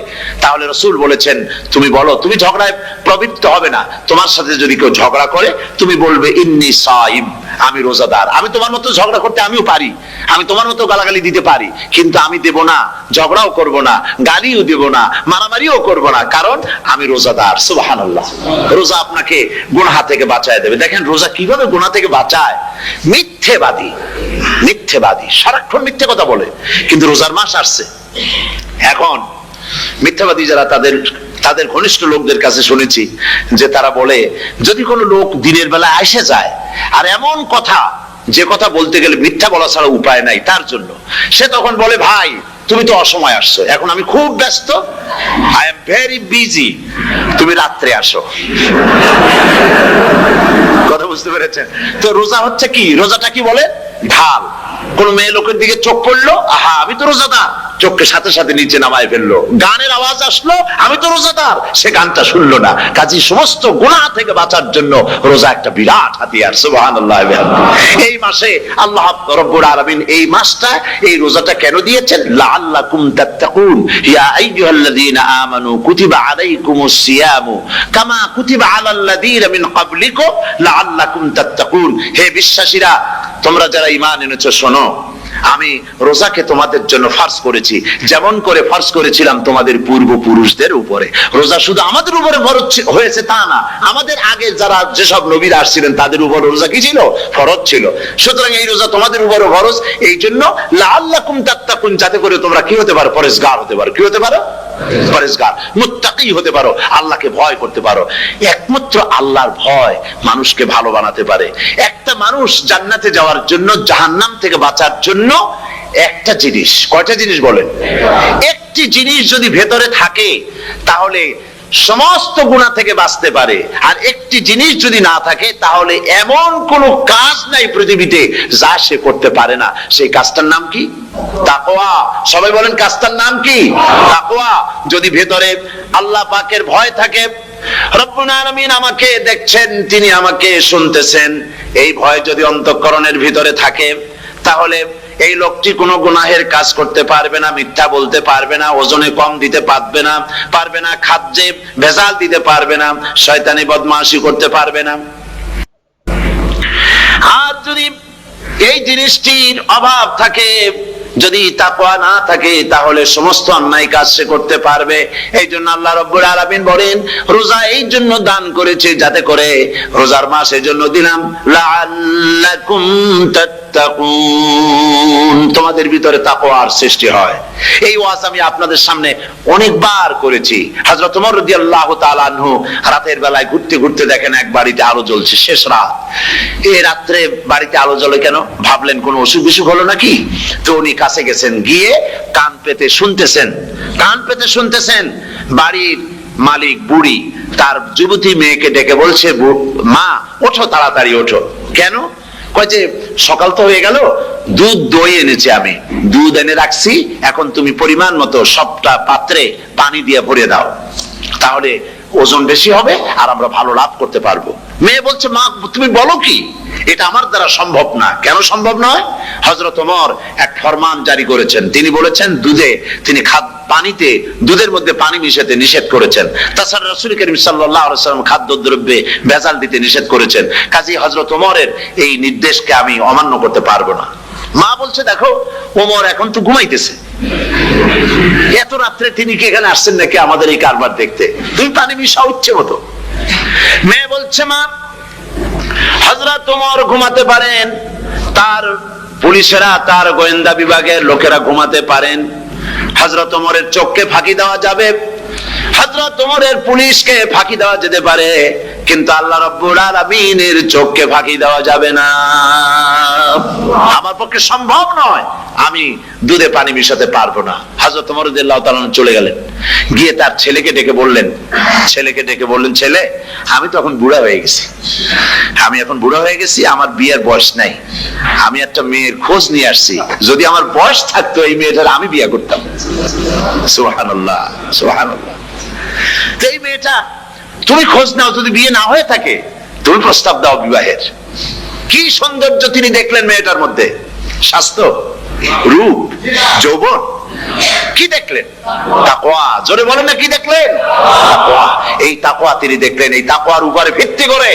[SPEAKER 2] তাহলে রাসূল বলেছেন, তুমি বলো, তুমি ঝগড়ায় প্রবৃত্ত হবে না। তোমার সাথে যদি কেউ ঝগড়া করে, তুমি বলবে, ইন্নী সাইম, আমি রোজাদার। আমি তোমার মতো ঝগড়া করতে আমিও পারি, আমি তোমার মতো গালাগালি দিতে পারি, কিন্তু আমি দেব না, ঝগড়াও করব না, গালিও দেব না, মারামারিও করব না, কারণ আমি রোজাদার। সুবহানাল্লাহ। রোজা আপনাকে গুনাহ থেকে বাঁচায় দেবে। দেখেন রোজা কিভাবে গুনাহ থেকে বাঁচায়। মিথ্যেবাদী, মিথ্যেবাদী সারাক্ষণ মিথ্যে কথা বলে, কিন্তু রোজার মাস আসছে। এখন মিথ্যাবাদী যারা, তাদের ঘনিষ্ঠ লোকদের কাছে শুনেছি যে তারা বলে, যদি কোনো লোক দিনের বেলা এসে যায় আর এমন কথা যে কথা বলতে গেলে মিথ্যা বলা ছাড়া উপায় নাই তার জন্য। সে তখন বলে, ভাই তুমি তো অসময় আসছো, এখন আমি খুব ব্যস্ত, আই এম ভেরি বিজি, তুমি রাত্রে আসো। কথা বুঝতে পেরেছেন? তো রোজা হচ্ছে কি, রোজাটা কি বলে, ঢাল। কোন মেয়ে লোকের দিকে চোখ পড়লো, আহা আমি তো রোজাদার, চোখকে সাথে সাথে নিচে নামায় ফেললো। গানের আওয়াজ আসলো, আমি তো রোজাদার, সে গানটা শুনলো না। কাজী সমস্ত গুনাহ থেকে বাঁচার জন্য রোজা একটা বিরাট হাতিয়ার। সুবহানাল্লাহ। এই মাসে আল্লাহ রাব্বুল আলামিন এই মাসটা, এই রোজাটা কেন দিয়েছেন? লাআল্লাকুম তাত্তাকুন, ইয়া আইয়ুহাল্লাযীনা আমানু কুতিবা আলাইকুমুস সিয়ামু কামা কুতিবা আলাল্লাযীনা মিন ক্বাবলিকুম লাআল্লাকুম তাত্তাকুন। হে বিশ্বাসীরা, তোমরা যারা ঈমান এনেছো, শোনো, আমি রোজাকে তোমাদের জন্য ফরজ করেছি, যেমন করে ফরজ করেছিলাম তোমাদের পূর্বপুরুষদের উপরে। রোজা শুধু আমাদের উপরে ফরজ হয়েছে তা না, আমাদের আগে যারা যেসব নবীরা আসছিলেন তাদের উপর রোজা কি ছিল, ফরজ ছিল। সুতরাং এই রোজা তোমাদের উপরে ফরজ, এই জন্য লাআল্লাকুম তাত্তাকুন, যাতে করে তোমরা কি হতে পারো, পরেজগার হতে পারো। কি হতে পারো? পরেজগার, মুত্তাকি হতে পারো, আল্লাহকে ভয় করতে পারো। একমাত্র আল্লাহর ভয় মানুষকে ভালো বানাতে পারে। একটা মানুষ জান্নাতে যাওয়ার জন্য, জাহান্নাম থেকে বাঁচার জন্য একটা জিনিস, কয়টা জিনিস বলেন? একটি জিনিস যদি ভেতরে থাকে তাহলে সমস্ত গুনাহ থেকে বাঁচতে পারে। আর একটি জিনিস যদি না থাকে তাহলে এমন কোন কাজ নাই পৃথিবীতে যা সে করতে পারে না। সেই কাজটার নাম কি? তাকওয়া। সবাই বলেন, কাজটার নাম কি? তাকওয়া। যদি ভেতরে আল্লাহ পাকের ভয় থাকে, রব্বুল আলামিন আমাকে দেখছেন, তিনি আমাকে শুনতেছেন, এই ভয় যদি অন্তঃকরণের ভিতরে থাকে, তাহলে এই লোকটি কোনো গুনাহের কাজ করতে পারবে না, মিথ্যা বলতে পারবে না, ওজনে কম দিতে পারবে না, খাদ্যে ভেজাল দিতে পারবে না, শয়তানি বদমাশি করতে পারবে না। আর যদি এই জিনিসটির অভাব থাকে, যদি তাকওয়া না থাকে, তাহলে সমস্ত অন্যায় কাজ সে করতে পারবে। এই জন্য আল্লাহ রাব্বুল আলামিন বলেন, রোজা এই জন্য দান করেছে যাতে করে, রোজার মাস এই জন্য দিলাম, লাআল্লাকুম তাত্তাকুন, তোমাদের ভিতরে তাকওয়ার সৃষ্টি হয়। এই ওয়াজ আমি আপনাদের সামনে অনেকবার করেছি। হযরত ওমর রাদিয়াল্লাহু তাআলা আনহু রাতের বেলায় ঘুরতে ঘুরতে দেখেন এক বাড়িতে আলো জ্বলছে, শেষ রাত। এই রাত্রে বাড়িতে আলো জ্বলে কেন? ভাবলেন কোন অসুখ বিসুখ হলো নাকি। তো উনি কাছে গেছেন, গিয়ে কান পেতে শুনতেছেন। বাড়ির মালিক বুড়ি তার যুবতী মেয়েকে ডেকে বলছে, মা ওঠো, তাড়াতাড়ি ওঠো। কেন? কয় যে সকাল তো হয়ে গেল, দুধ দই এনেছি, আমি দুধ এনে রাখছি, এখন তুমি পরিমাণ মতো সবটা পাত্রে পানি দিয়ে ভরে দাও, তাহলে ওজন বেশি হবে আর আমরা ভালো লাভ করতে পারবো। মেয়ে বলছে, মা তুমি বলো কি, এটা আমার দ্বারা সম্ভব না। কেন সম্ভব নয়? হযরত ওমর এক ফরমান জারি করেছেন, তিনি বলেছেন তিনি পানিতে, দুধের মধ্যে পানি মিশাতে নিষেধ করেছেন। তাছাড়া রাসূল করিম সাল্লাল্লাহু আলাইহি ওয়াসাল্লাম খাদ্যদ্রব্যে ভেজাল দিতে নিষেধ করেছেন। কাজী হযরত ওমরের এই নির্দেশকে আমি অমান্য করতে পারবো না। মা বলছে, দেখো ওমর এখন তো ঘুমাইতেছে, এত রাত্রে তিনি কি এখানে আসছেন নাকি আমাদের এই কারবার দেখতে? তুমি পানি মিশাও ইচ্ছে মতো। মেয়ে বলছে, মা হযরত ওমর ঘুমাতে পারেন, তার পুলিশেরা, তার গোয়েন্দা বিভাগের লোকেরা ঘুমাতে পারেন, হযরত ওমরের চোখকে ফাঁকি দেওয়া যাবে, হযরত ওমরের পুলিশকে ফাঁকি দেওয়া যেতে পারে, কিন্তু আল্লাহ রাব্বুল আলামিনের চোখকে ফাঁকি দেওয়া যাবে না। আমার পক্ষে সম্ভব নয়, আমি দুধে পানি মিশাতে পারবো না। হযরত ওমর রাদিয়াল্লাহু তাআলা চলে গেলেন, গিয়ে তার ছেলেকে ডেকে বললেন, ছেলে আমি তো এখন বুড়া হয়ে গেছি, আমার বিয়ের বয়স নাই, আমি একটা মেয়ের খোঁজ নিয়ে আসছি, যদি আমার বয়স থাকতো এই মেয়েটার আমি বিয়ে করতাম। সুবহানাল্লাহ, সুবহানাল্লাহ। এই মেয়েটা, তুমি খোঁজ নাও, যদি বিয়ে না হয়ে থাকে তুমি প্রস্তাব দাও বিবাহের। কি সৌন্দর্য তিনি দেখলেন মেয়েটার মধ্যে, স্বাস্থ্য, রূপ, যৌবন, কি দেখলেন? তাকওয়া। জোরে বলেন না, কি দেখলেন? তাকওয়া। এই তাকওয়া তিনি দেখলেন। এই তাকওয়ার উপরে ভিত্তি করে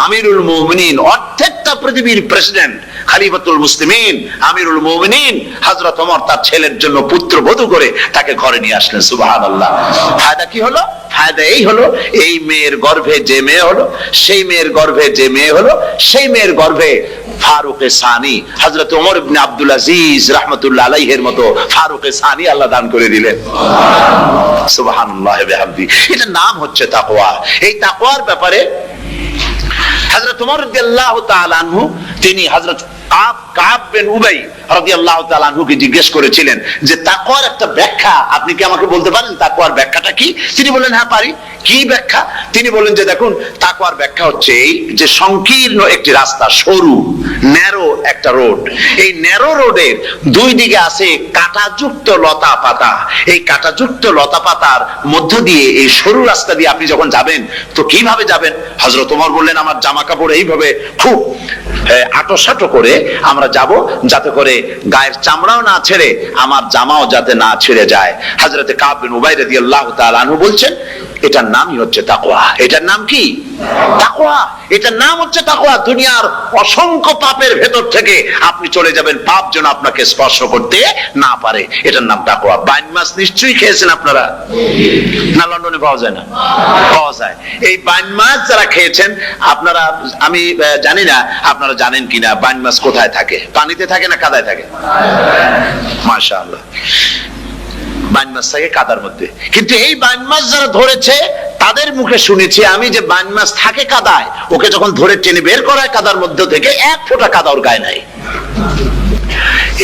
[SPEAKER 2] আমিরুল মুমিনিন, অর্ধেকটা পৃথিবীর প্রেসিডেন্ট, খলিফাতুল মুসলিমিন, আমিরুল মুমিনিন হযরত ওমর তার ছেলের জন্য পুত্রবধূ করে তাকে ঘরে নিয়ে আসলেন। সুবহানাল্লাহ। ফায়দা কি হলো? ফায়দা এই হলো, এই মেয়ের গর্ভে যে মেয়ে হলো, সেই মেয়ের গর্ভে যে মেয়ে হলো, সেই মেয়ের গর্ভে ফারুকে সানি হযরত ওমর ইবনে আব্দুল আজিজ রাহমাতুল্লাহ আলাইহির মতো ফারুকে সানি আল্লাহ দান করে দিলেন। সুবহানাল্লাহ ওয়া বিহামদি। এটার নাম হচ্ছে তাকওয়া। এই তাকওয়ার ব্যাপারে হযরত ওমর রাদিয়াল্লাহু তাআলা আনহু তিনি হযরত কাব বিন উবাই রাদিয়াল্লাহু তাআলা আনহুকে জিজ্ঞেস করেছিলেন যে তাকওয়ার একটা ব্যাখ্যা আপনি কি আমাকে বলতে পারেন, তাকওয়ার ব্যাখ্যাটা কি? তিনি বললেন হ্যাঁ পারি। কি ব্যাখ্যা? তিনি বললেন যে দেখুন, তাকওয়ার ব্যাখ্যা হচ্ছে এই যে সংকীর্ণ একটি রাস্তা, সরু ন্যারো একটা রোড, এই ন্যারো রোডের দুই দিকে আছে কাঁটাযুক্ত লতা পাতা। এই কাঁটাযুক্ত লতা পাতার মধ্য দিয়ে এই সরু রাস্তা দিয়ে আপনি যখন যাবেন তো কিভাবে যাবেন? হযরত ওমর বললেন আমার জামা কাপড় এইভাবে খুব আটোসাটো করে আমরা যাব, যাতে করে গায়ের চামড়াও না ছেড়ে আমার জামাও যাতে না ছেড়ে যায়। হযরতে কাব বিন উবাই রাদিয়াল্লাহু তাআলা আনহু বলছেন এটার নামই হচ্ছে তাকওয়া। এটার নাম কি? তাকওয়া। এটার নাম হচ্ছে তাকওয়া। দুনিয়ার অসংখ্য পাপের ভেতর থেকে আপনি চলে যাবেন, পাপ যেন আপনাকে স্পর্শ করতে না পারে। এটার নাম তাকওয়া। বাইন মাছ নিশ্চয়ই খেয়েছেন আপনারা, না লন্ডনে পাওয়া যায় না? পাওয়া যায়। এই বাইন মাছ যারা খেয়েছেন আপনারা, আমি জানি না আপনারা জানেন কিনা বাইন মাছ কোথায় থাকে, পানিতে থাকে না কাদায় থাকে? মাশাআল্লাহ, বাইন মাছ থাকে কাদার মধ্যে। কিন্তু এই বাইন মাছ যারা ধরেছে তাদের মুখে শুনেছি আমি যে বাইন মাছ থাকে কাদায়, ওকে যখন ধরে টেনে বের করায় কাদার মধ্য থেকে এক ফোঁটা কাদা ওর গায়ে নাই।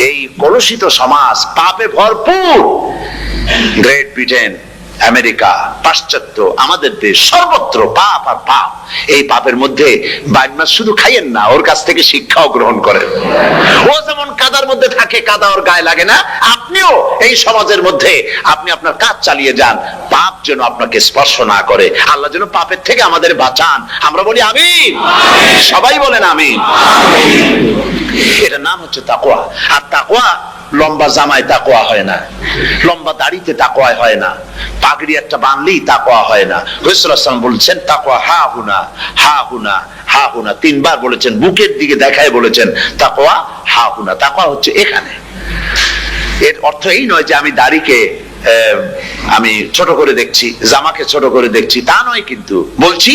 [SPEAKER 2] এই কলুষিত সমাজ, পাপে ভরপুর। গ্রেট ব্রিটেন, আমেরিকা, পাশ্চাত্য, আমাদের দেশ, সর্বত্র পাপ আর পাপ। এই পাপের মধ্যে বাইন মাছ শুধু খাইয়েন না, ওর কাছ থেকে শিক্ষাও গ্রহণ করেন। ও যেমন কাদার মধ্যে থাকে, কাদা ওর গায়ে লাগে না, আপনিও এই সমাজের মধ্যে আপনি আপনার কাজ চালিয়ে যান, পাপ যেন আপনাকে স্পর্শ না করে। আল্লাহ যেন পাপের থেকে আমাদের বাঁচান। আমরা বলি আমিন, সবাই বলেন আমিন। এটার নাম হচ্ছে তাকওয়া। আর তাকওয়া লম্বা জামায় তাকওয়া হয় না, লম্বা দাড়িতে তাকওয়া হয় না, পাগড়ি একটা বানলেই তাকওয়া হয় না। রাসূলুল্লাহ সাল্লাল্লাহু আলাইহি ওয়াসাল্লাম বলেছেন তাকওয়া হা হুনা, হা হুনা, হা হুনা, তিনবার বলেছেন, বুকের দিকে দেখায় বলেছেন তাকওয়া হা হুনা। তাকওয়া হচ্ছে এখানে। এর অর্থ এই নয় যে আমি দাড়িকে আমি ছোট করে দেখছি, জামাকে ছোট করে দেখছি, তা নয়। কিন্তু বলছি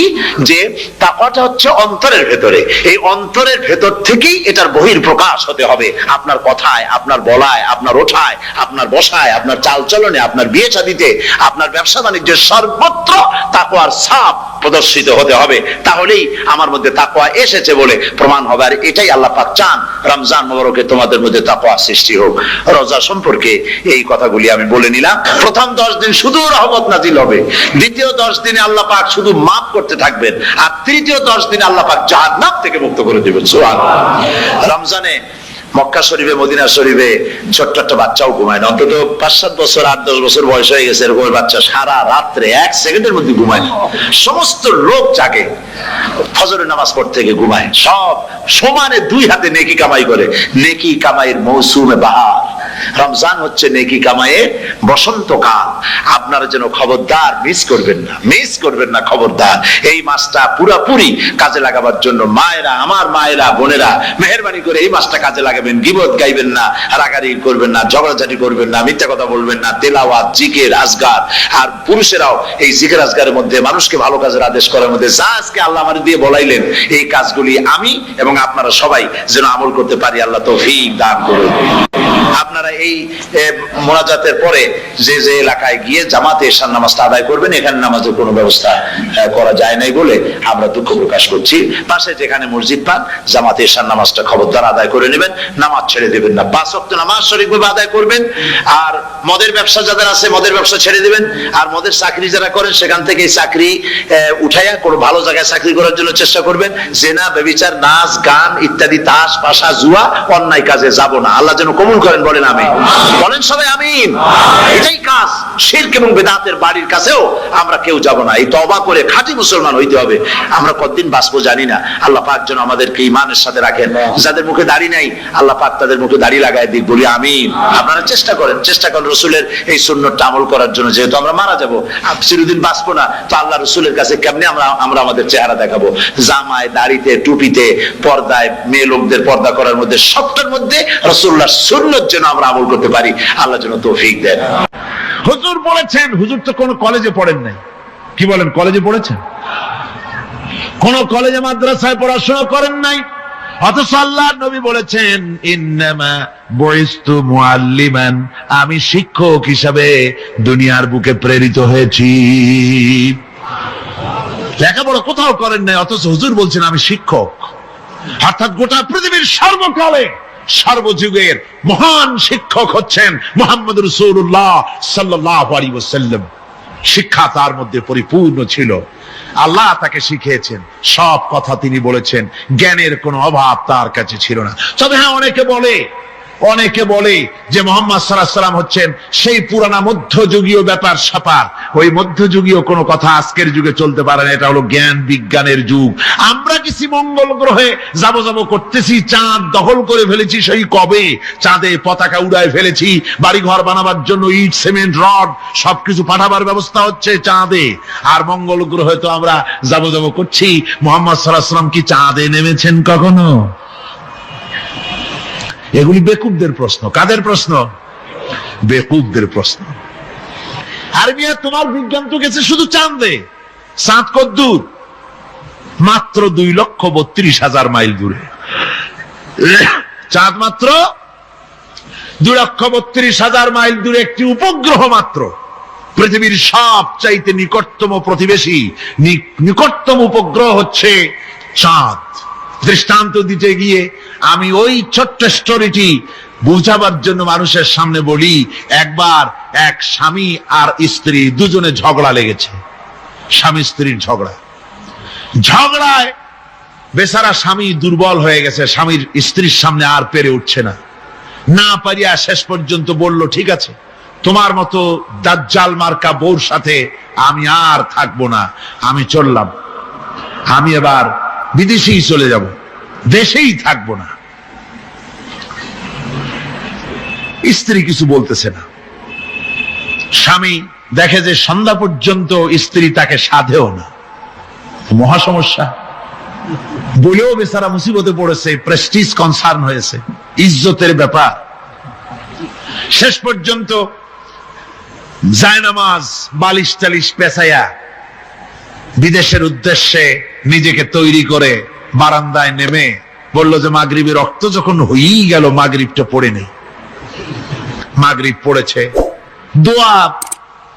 [SPEAKER 2] যে তাকওয়াটা হচ্ছে অন্তরের ভেতরে। এই অন্তরের ভেতর থেকেই এটার বহির প্রকাশ হতে হবে। আপনার কথায়, আপনার বলায়, আপনার ওঠায়, আপনার বসায়, আপনার চালচলনে, আপনার বিয়ে শাদীতে, আপনার ব্যবসা বাণিজ্যের সর্বত্র তাকওয়ার ছাপ প্রদর্শিত হতে হবে। তাহলেই আমার মধ্যে তাকওয়া এসেছে বলে প্রমাণ হবে। আর এটাই আল্লাহ পাক চান, রমজান মুবারকে তোমাদের মধ্যে তাকওয়া সৃষ্টি হোক। রোজা সম্পর্কে এই কথাগুলি আমি বলে নিলাম। প্রথম 10 দিন শুধু রহমত নাজিল হবে, দ্বিতীয় 10 দিনে আল্লাহ পাক শুধু মাফ করতে থাকবেন, আর তৃতীয় 10 দিনে আল্লাহ পাক জাহান্নাম থেকে মুক্ত করে দিবেন। সুবহানাল্লাহ। রমজানে মক্কা শরীফে, মদিনা শরীফে ছোট্ট একটা বাচ্চাও ঘুমায় না। অন্তত 5-7 বছর, 8-10 বছর বয়স হয়ে গেছে এরকম বাচ্চা সারা রাত্রে 1 সেকেন্ডের মধ্যে ঘুমায় না। সমস্ত লোক জাগে, ফজরের নামাজ পড়তে থেকে ঘুমায়, সব সমানে 2 হাতে নেকি কামাই করে। নেকি কামাইয়ের মৌসুমে বাহার। রমজান হচ্ছে নেকি কামাইয়ের বসন্তকাল। আপনারা যেন খবরদার মিস করবেন না, মিস করবেন না, খবরদার। এই মাসটা পুরাপুরি কাজে লাগাবার জন্য মায়েরা, আমার মায়েরা, বোনেরা, মেহেরবানি করে এই মাসটা কাজে লাগাবেন। গীবত গাইবেন না, রাগারাগি করবেন না, ঝগড়াঝাটি করবেন না, মিথ্যা কথা বলবেন না, তেলাওয়াত, জিকির, আজগার। আর পুরুষেরাও এই জিকির আজগারের মধ্যে, মানুষকে ভালো কাজের আদেশ করার মধ্যে যা আজকে আল্লাহ আমার দিয়ে বলাইলেন, এই কাজগুলি আমি এবং আপনারা সবাই যেন আমল করতে পারি। আল্লাহ তৌফিক দান করুন। আপনারা এই মোনাজাতের পরে যে যে এলাকায় গিয়ে জামাতে এশার নামাজটা আদায় করবেন, এখানে নামাজের কোনো ব্যবস্থা করা যায় নাই বলে আমরা দুঃখ প্রকাশ করছি। পাশে যেখানে মসজিদ পান, জামাতে এশার নামাজটা খবরদার আদায় করে নেবেন, নামাজ ছেড়ে দেবেন না। 5 ওয়াক্ত নামাজ সঠিকভাবে আদায় করবেন। আর মদের ব্যবসা যাদের আছে, মদের ব্যবসা ছেড়ে দিবেন। আর মদের চাকরি যারা করেন, সেখান থেকে চাকরি উঠাইয়া কোনো ভালো জায়গায় চাকরি করার জন্য চেষ্টা করবেন। জেনা, ব্যভিচার, নাচ, গান ইত্যাদি, তাস, পাশা, জুয়া, অন্যায় কাজে যাব না। আল্লাহ যেন কবুল করেন, বলেন আমিন। বলেন সবাই আমিন। এটাই কাজ। শিরক এবং বিদআতের বাড়ির কাছেও আমরা কেউ যাব না। এই তওবা করে খাঁটি মুসলমান হইতে হবে। আমরা কতদিন বাঁচবো জানি না। আল্লাহ পাক যেন আমাদেরকে ঈমানের সাথে রাখেন। যাদের মুখে দাড়ি নাই, আল্লাহ পাক তাদের মুখে দাড়ি লাগায় দিক, বলি আমিন। আপনারা চেষ্টা করেন, চেষ্টা করেন রাসূলের এই সুন্নতটা আমল করার জন্য। যেহেতু আমরা মারা যাব, চিরদিন বাঁচবো না, তো আল্লাহ রাসূলের কাছে কেমনে আমরা আমাদের চেহারা দেখাবো? জামায়, দাড়িতে, টুপিতে, পর্দায়, মেয়ে লোকদের পর্দা করার মধ্যে, সবটার মধ্যে রাসূলুল্লাহর সুন্নত যেন আমরা আমল করতে পারি। আল্লাহ যেন তৌফিক দেন।
[SPEAKER 1] হুজুর বলেছেন, হুজুর তো কোন কলেজে পড়েন নাই। কি বলেন, কলেজে পড়েছেন? কোন কলেজে মাদ্রাসায় পড়াশোনা করেন নাই। অথচ আল্লাহর নবী বলেছেন ইন্নামা বুইস্তু মুআল্লিমান, আমি শিক্ষক হিসাবে দুনিয়ার বুকে প্রেরিত হয়েছি। লেখাপড়া কোথাও করেন নাই, অথচ হুজুর বলছেন আমি শিক্ষক। অর্থাৎ গোটা পৃথিবীর সর্বকালে সর্বযুগের মহান শিক্ষক হচ্ছেন মুহাম্মদ রাসূলুল্লাহ সাল্লাল্লাহু আলাইহি ওয়াসাল্লাম। শিক্ষা তার মধ্যে পরিপূর্ণ ছিল, আল্লাহ তাকে শিখিয়েছেন, সব কথা তিনি বলেছেন, জ্ঞানের কোনো অভাব তার কাছে ছিল না। তবে হ্যাঁ, অনেকে বলে যে মুহাম্মদ সাল্লাল্লাহু আলাইহি ওয়াসাল্লাম হচ্ছেন সেই পুরানা মধ্যযুগীয় ব্যাপার স্যাপার। ওই মধ্যযুগীয় কোনো কথা আজকের যুগে চলতে পারে না, এটা হলো জ্ঞান বিজ্ঞানের যুগ। আমরা কিছু মঙ্গল গ্রহে যাব করতেছি, চাঁদ দখল করে ফেলেছি সেই কবে, চাঁদে পতাকা উড়ায় ফেলেছি, বাড়িঘর বানাবার জন্য ইট সিমেন্ট রড সবকিছু পাঠাবার ব্যবস্থা হচ্ছে চাঁদে। আর মঙ্গল গ্রহে তো আমরা যাব করছি। মুহাম্মদ সাল্লাল্লাহু আলাইহি ওয়াসাল্লাম কি চাঁদে নেমেছেন কখনো? এগুলি বেকুবদের প্রশ্ন। কাদের প্রশ্ন? বেকুবদের প্রশ্ন। আর মিয়া, তোমার বিজ্ঞান তো গেছে শুধু চাঁদে। চাঁদ কত দূর? মাত্র 2,32,000 মাইল দূরে। চাঁদ মাত্র 2,32,000 মাইল দূরে একটি উপগ্রহ মাত্র। পৃথিবীর সবচাইতে নিকটতম প্রতিবেশী, নিকটতম উপগ্রহ হচ্ছে চাঁদ। দৃষ্টান্ত দিতে গিয়ে আমি ওই ছোট্ট স্টোরিটি বুঝাবার জন্য মানুষের সামনে বলি। একবার এক স্বামী আর স্ত্রী দুজনে ঝগড়া লেগেছে, স্বামী স্ত্রীর ঝগড়ায় বেচারা স্বামী দুর্বল হয়ে গেছে, স্বামীর স্ত্রীর সামনে আর পেরে উঠছে না পারিয়া শেষ পর্যন্ত বলল, ঠিক আছে, তোমার মতো দাজ্জাল মার্কা বউর সাথে আমি আর থাকবো না, আমি চললাম, আমি এবার বিদেশেই চলে যাব, দেশেই থাকবো না। স্ত্রী কিছু বলতেছে না। স্বামী দেখে যে সন্ধ্যা পর্যন্ত স্ত্রী তাকে সাধেও না, মহা সমস্যা। বলেও বেচারা মুসিবতে পড়েছে, প্রেস্টিজ কনসার্ন হয়েছে, ইজ্জতের ব্যাপার। শেষ পর্যন্ত জায়নামাজ বালিশ টালিশ পেছাইয়া বিদেশের উদ্দেশ্যে নিজেকে তৈরি করে বারান্দায় নেমে বলল যে মাগরিবের রক্ত যখন হয়েই গেল, মাগরিবটা পড়ে নেই। মাগরিব পড়েছে, দোয়া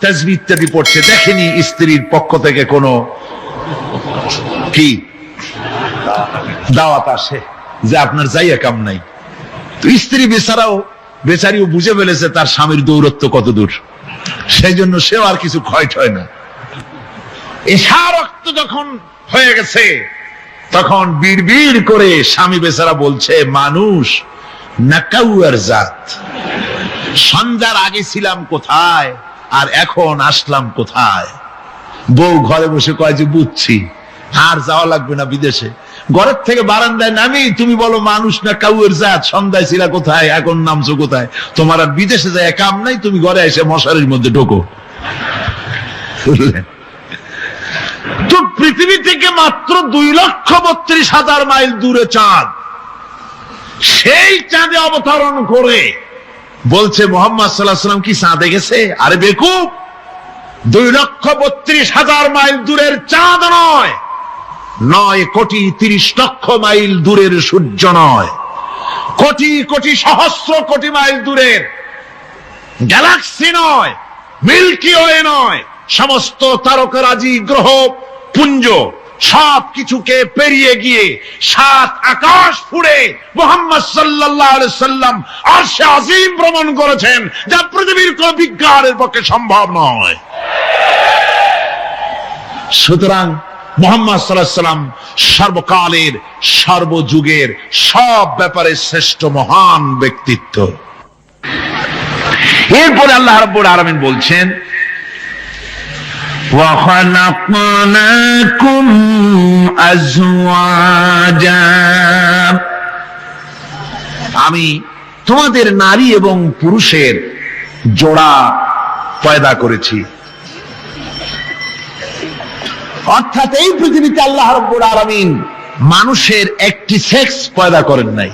[SPEAKER 1] তাসবিহ ইত্যাদি পড়ছে, দেখেনি স্ত্রীর পক্ষ থেকে কোনো কি দাওয়াত আসে যে আপনার যাইয়া কাম নাই। তো স্ত্রী বেচারিও বুঝে ফেলেছে তার স্বামীর দৌরত্ব কত দূর, সেই জন্য সেও আর কিছু ক্ষয় হয় না। এশা রক্ত যখন হয়ে গেছে তখন বিড়বিড় করে স্বামী বেচারা বলছে, মানুষ নাকাউয়ার জাত, সন্ধ্যার আগে ছিলাম কোথায় আর এখন আসলাম কোথায়। বউ ঘরে বসে কয় যে বুঝছি, আর যাওয়া লাগবে না বিদেশে। ঘরের থেকে বারান্দায় নামি তুমি বলো মানুষ না কাউয়ের জাত, সন্ধ্যায় ছিলা কোথায়, এখন নামছো কোথায়। তোমার আর বিদেশে যায় কাম নাই, তুমি ঘরে এসে মশারির মধ্যে ঢোকো। বুঝলেন? তো পৃথিবী থেকে মাত্র 2,32,000 মাইল দূরে চাঁদ, সেই চাঁদে অবতরণ করে বলছে মুহাম্মদ সাল্লাল্লাহু আলাইহি ওয়াসাল্লাম কি চাঁদে গেছে? আরে বেকুব, 2,32,000 মাইল দূরের চাঁদ নয়, 9,30,00,000 মাইল দূরের সূর্য নয়, কোটি কোটি সহস্র কোটি মাইল দূরের গ্যালাক্সি নয়, মিল্কি ওয়ে নয়, সমস্ত তারকারাজি গ্রহ পুঞ্জ সব কিছুকে পেরিয়ে গিয়ে 7 আকাশ ফুড়ে মুহাম্মদ সাল্লাল্লাহু আলাইহি সাল্লাম আরশে আজিম ভ্রমণ করেছেন, যা পৃথিবীর কোন বিজ্ঞানের পক্ষে সম্ভব নয়। সুতরাং মুহাম্মদ সাল্লাল্লাহু আলাইহি সাল্লাম সর্বকালের সর্বযুগের সব ব্যাপারে শ্রেষ্ঠ মহান ব্যক্তিত্ব। এরপরে আল্লাহ রাব্বুল আলামিন বলছেন, وَخَلَقْنَاكُمْ أَزْوَاجًا, আমি তোমাদের নারী এবং পুরুষের জোড়া পয়দা করেছি। অর্থাৎ এই পৃথিবীতে আল্লাহ রাব্বুল আলামিন মানুষের একটি সেক্স পয়দা করেন নাই,